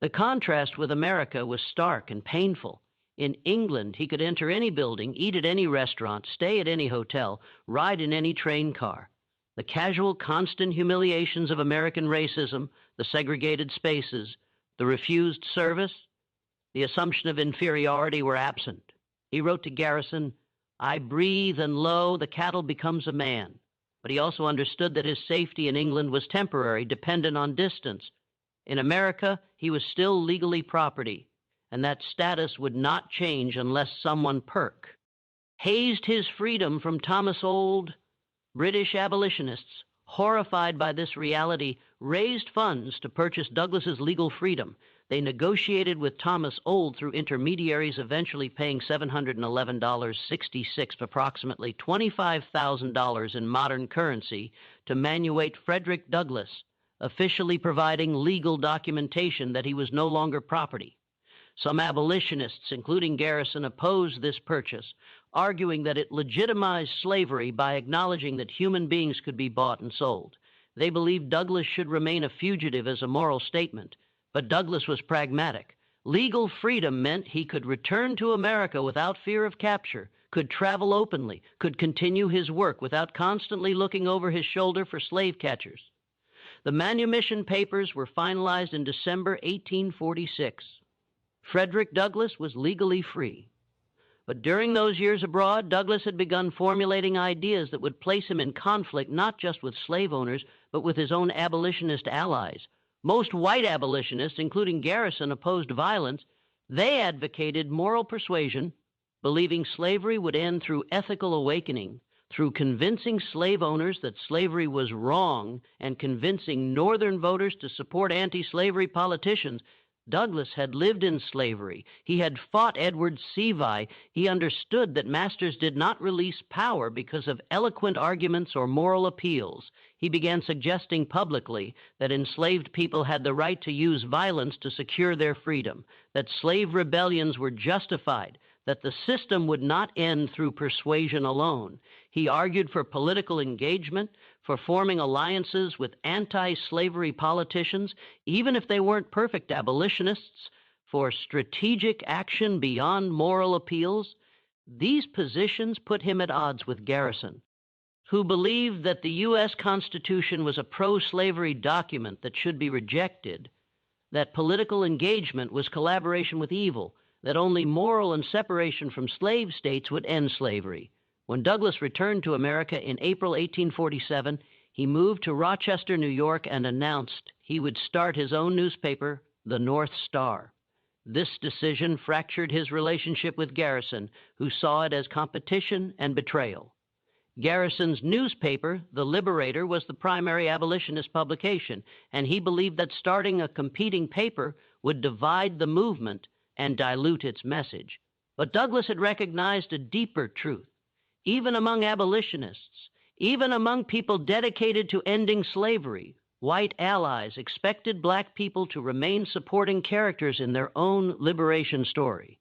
The contrast with America was stark and painful. In England, he could enter any building, eat at any restaurant, stay at any hotel, ride in any train car. The casual, constant humiliations of American racism, the segregated spaces, the refused service, the assumption of inferiority were absent. He wrote to Garrison, "I breathe, and lo, the cattle becomes a man." But he also understood that his safety in England was temporary, dependent on distance. In America, he was still legally property, and that status would not change unless someone hazed his freedom from Thomas Old. British abolitionists, horrified by this reality, raised funds to purchase Douglass's legal freedom. They negotiated with Thomas Old through intermediaries, eventually paying $711.66, approximately $25,000 in modern currency, to manuate Frederick Douglass, officially providing legal documentation that he was no longer property. Some abolitionists, including Garrison, opposed this purchase, arguing that it legitimized slavery by acknowledging that human beings could be bought and sold. They believed Douglass should remain a fugitive as a moral statement, but Douglass was pragmatic. Legal freedom meant he could return to America without fear of capture, could travel openly, could continue his work without constantly looking over his shoulder for slave catchers. The manumission papers were finalized in December 1846. Frederick Douglass was legally free. But during those years abroad, Douglass had begun formulating ideas that would place him in conflict not just with slave owners, but with his own abolitionist allies. Most white abolitionists, including Garrison, opposed violence. They advocated moral persuasion, believing slavery would end through ethical awakening, through convincing slave owners that slavery was wrong and convincing Northern voters to support anti-slavery politicians. Douglass had lived in slavery. He had fought Edward Seavey. He understood that masters did not release power because of eloquent arguments or moral appeals. He began suggesting publicly that enslaved people had the right to use violence to secure their freedom, that slave rebellions were justified, that the system would not end through persuasion alone. He argued for political engagement, for forming alliances with anti-slavery politicians, even if they weren't perfect abolitionists, for strategic action beyond moral appeals. These positions put him at odds with Garrison, who believed that the U.S. Constitution was a pro-slavery document that should be rejected, that political engagement was collaboration with evil, that only moral and separation from slave states would end slavery. When Douglass returned to America in April 1847, he moved to Rochester, New York, and announced he would start his own newspaper, the North Star. This decision fractured his relationship with Garrison, who saw it as competition and betrayal. Garrison's newspaper, The Liberator, was the primary abolitionist publication, and he believed that starting a competing paper would divide the movement and dilute its message. But Douglass had recognized a deeper truth. Even among abolitionists, even among people dedicated to ending slavery, white allies expected black people to remain supporting characters in their own liberation story.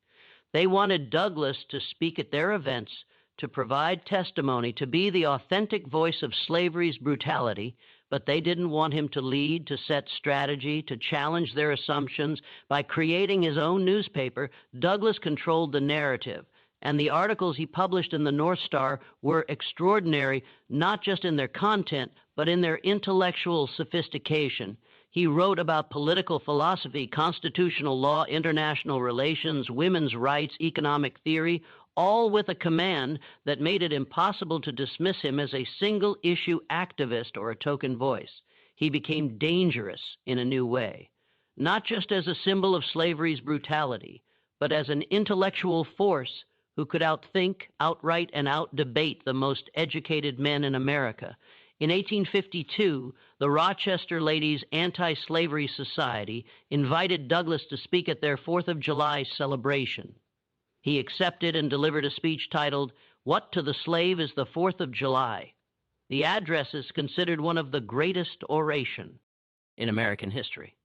They wanted Douglass to speak at their events, to provide testimony, to be the authentic voice of slavery's brutality, but they didn't want him to lead, to set strategy, to challenge their assumptions. By creating his own newspaper, Douglass controlled the narrative. And the articles he published in the North Star were extraordinary, not just in their content, but in their intellectual sophistication. He wrote about political philosophy, constitutional law, international relations, women's rights, economic theory, all with a command that made it impossible to dismiss him as a single-issue activist or a token voice. He became dangerous in a new way, not just as a symbol of slavery's brutality, but as an intellectual force who could outthink, outwrite, and outdebate the most educated men in America. In 1852, the Rochester Ladies' Anti-Slavery Society invited Douglass to speak at their 4th of July celebration. He accepted and delivered a speech titled, "What to the Slave is the 4th of July?" The address is considered one of the greatest oration in American history.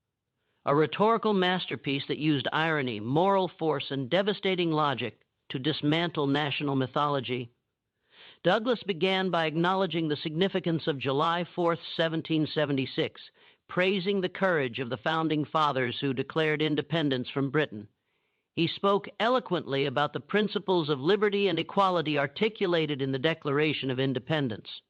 A rhetorical masterpiece that used irony, moral force, and devastating logic to dismantle national mythology. Douglass began by acknowledging the significance of July 4th, 1776, praising the courage of the founding fathers who declared independence from Britain. He spoke eloquently about the principles of liberty and equality articulated in the Declaration of Independence.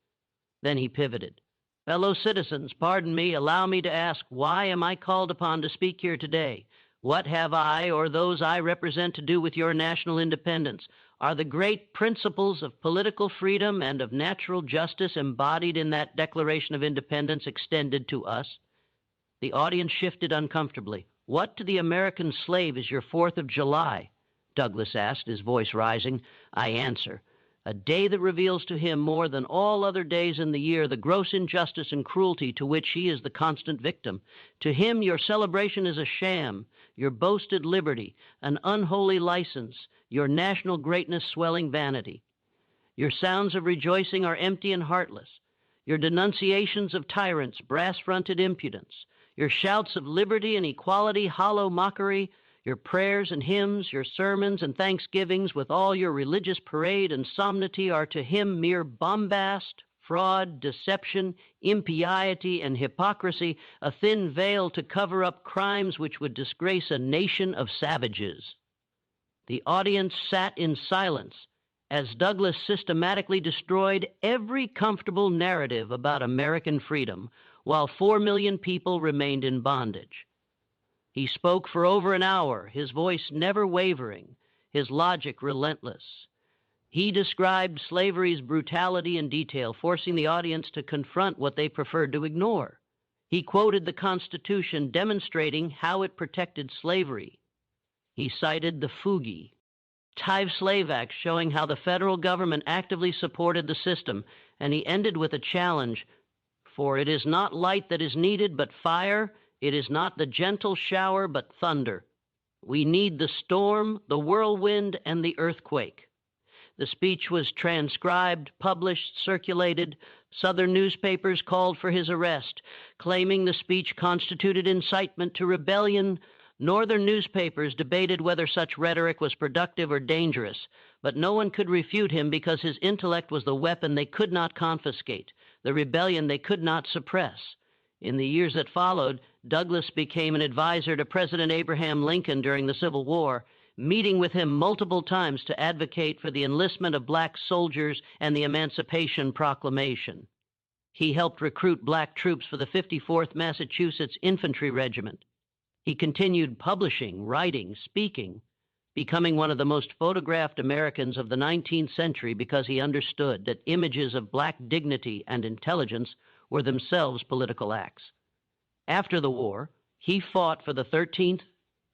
Then he pivoted. "Fellow citizens, pardon me, allow me to ask, why am I called upon to speak here today? What have I or those I represent to do with your national independence? Are the great principles of political freedom and of natural justice embodied in that Declaration of Independence extended to us?" The audience shifted uncomfortably. "What to the American slave is your 4th of July?" Douglass asked, his voice rising. "I answer, a day that reveals to him more than all other days in the year the gross injustice and cruelty to which he is the constant victim. To him your celebration is a sham, your boasted liberty, an unholy license, your national greatness swelling vanity. Your sounds of rejoicing are empty and heartless, your denunciations of tyrants, brass-fronted impudence, your shouts of liberty and equality, hollow mockery, your prayers and hymns, your sermons and thanksgivings, with all your religious parade and solemnity, are to him mere bombast, fraud, deception, impiety, and hypocrisy, a thin veil to cover up crimes which would disgrace a nation of savages." The audience sat in silence as Douglass systematically destroyed every comfortable narrative about American freedom, while 4 million people remained in bondage. He spoke for over an hour, his voice never wavering, his logic relentless. He described slavery's brutality in detail, forcing the audience to confront what they preferred to ignore. He quoted the Constitution, demonstrating how it protected slavery. He cited the Slave Act, showing how the federal government actively supported the system, and he ended with a challenge, "For it is not light that is needed, but fire. It is not the gentle shower, but thunder. We need the storm, the whirlwind, and the earthquake." The speech was transcribed, published, circulated. Southern newspapers called for his arrest, claiming the speech constituted incitement to rebellion. Northern newspapers debated whether such rhetoric was productive or dangerous, but no one could refute him because his intellect was the weapon they could not confiscate, the rebellion they could not suppress. In the years that followed, Douglass became an advisor to President Abraham Lincoln during the Civil War, meeting with him multiple times to advocate for the enlistment of black soldiers and the Emancipation Proclamation. He helped recruit black troops for the 54th Massachusetts Infantry Regiment. He continued publishing, writing, speaking, becoming one of the most photographed Americans of the 19th century because he understood that images of black dignity and intelligence were themselves political acts. After the war, he fought for the 13th,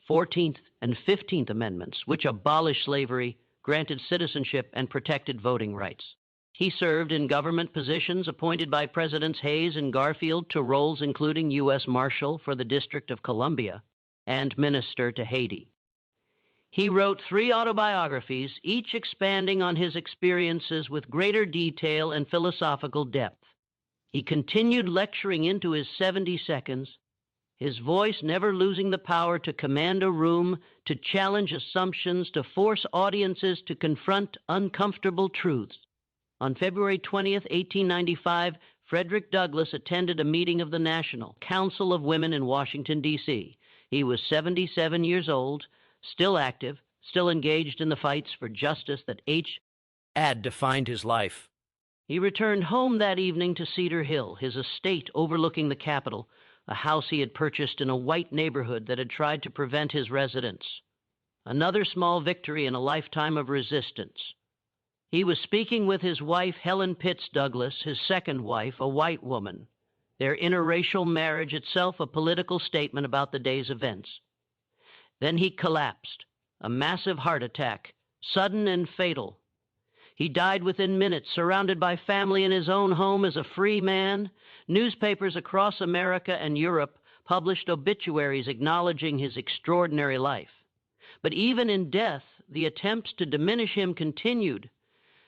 14th, and 15th Amendments, which abolished slavery, granted citizenship, and protected voting rights. He served in government positions appointed by Presidents Hayes and Garfield to roles including U.S. Marshal for the District of Columbia and Minister to Haiti. He wrote 3 autobiographies, each expanding on his experiences with greater detail and philosophical depth. He continued lecturing into his 70 seconds, his voice never losing the power to command a room, to challenge assumptions, to force audiences to confront uncomfortable truths. On February 20th, 1895, Frederick Douglass attended a meeting of the National Council of Women in Washington, D.C. He was 77 years old, still active, still engaged in the fights for justice that
had defined his life.
He returned home that evening to Cedar Hill, his estate overlooking the Capitol, a house he had purchased in a white neighborhood that had tried to prevent his residence. Another small victory in a lifetime of resistance. He was speaking with his wife, Helen Pitts Douglass, his second wife, a white woman. Their interracial marriage itself a political statement about the day's events. Then he collapsed, a massive heart attack, sudden and fatal. He died within minutes, surrounded by family in his own home as a free man. Newspapers across America and Europe published obituaries acknowledging his extraordinary life. But even in death, the attempts to diminish him continued.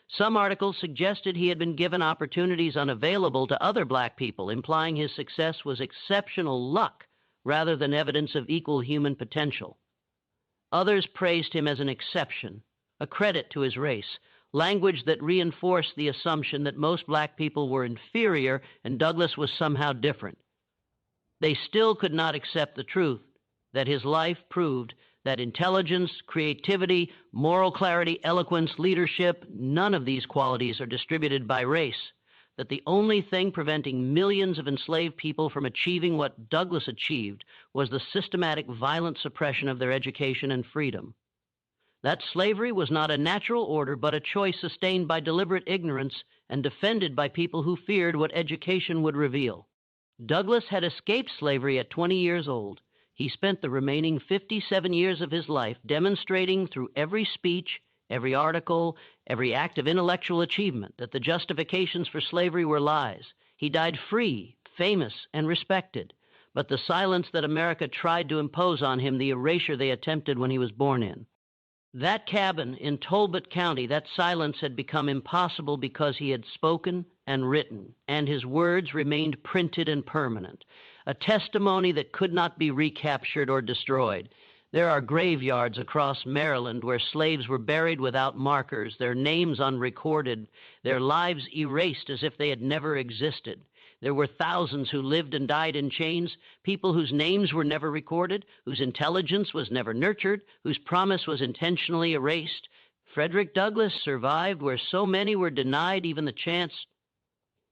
Some articles suggested he had been given opportunities unavailable to other black people, implying his success was exceptional luck rather than evidence of equal human potential. Others praised him as an exception, a credit to his race, language that reinforced the assumption that most black people were inferior and Douglass was somehow different. They still could not accept the truth that his life proved that intelligence, creativity, moral clarity, eloquence, leadership, none of these qualities are distributed by race, that the only thing preventing millions of enslaved people from achieving what Douglass achieved was the systematic violent suppression of their education and freedom. That slavery was not a natural order, but a choice sustained by deliberate ignorance and defended by people who feared what education would reveal. Douglass had escaped slavery at 20 years old. He spent the remaining 57 years of his life demonstrating through every speech, every article, every act of intellectual achievement that the justifications for slavery were lies. He died free, famous, and respected, but the silence that America tried to impose on him, the erasure they attempted when he was born in. That cabin in Talbot County, that silence had become impossible because he had spoken and written, and his words remained printed and permanent, a testimony that could not be recaptured or destroyed. There are graveyards across Maryland where slaves were buried without markers, their names unrecorded, their lives erased as if they had never existed. There were thousands who lived and died in chains, people whose names were never recorded, whose intelligence was never nurtured, whose promise was intentionally erased. Frederick Douglass survived where so many were denied even the chance.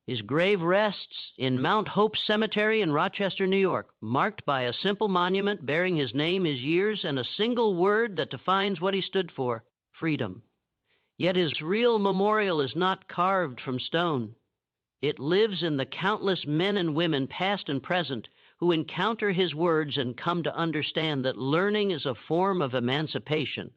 His grave rests in Mount Hope Cemetery in Rochester, New York, marked by a simple monument bearing his name, his years, and a single word that defines what he stood for: freedom. Yet his real memorial is not carved from stone. It lives in the countless men and women, past and present, who encounter his words and come to understand that learning is a form of emancipation,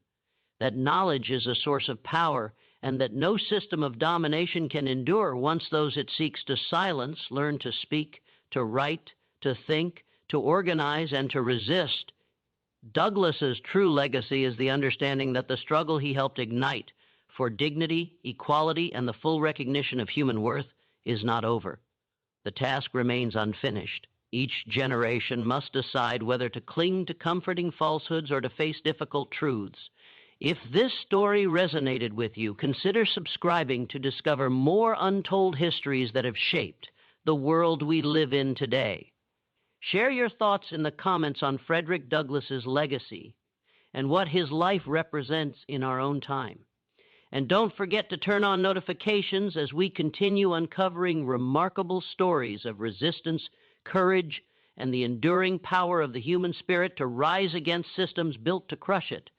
that knowledge is a source of power, and that no system of domination can endure once those it seeks to silence learn to speak, to write, to think, to organize, and to resist. Douglass's true legacy is the understanding that the struggle he helped ignite for dignity, equality, and the full recognition of human worth is not over. The task remains unfinished. Each generation must decide whether to cling to comforting falsehoods or to face difficult truths. If this story resonated with you, consider subscribing to discover more untold histories that have shaped the world we live in today. Share your thoughts in the comments on Frederick Douglass's legacy and what his life represents in our own time. And don't forget to turn on notifications as we continue uncovering remarkable stories of resistance, courage, and the enduring power of the human spirit to rise against systems built to crush it.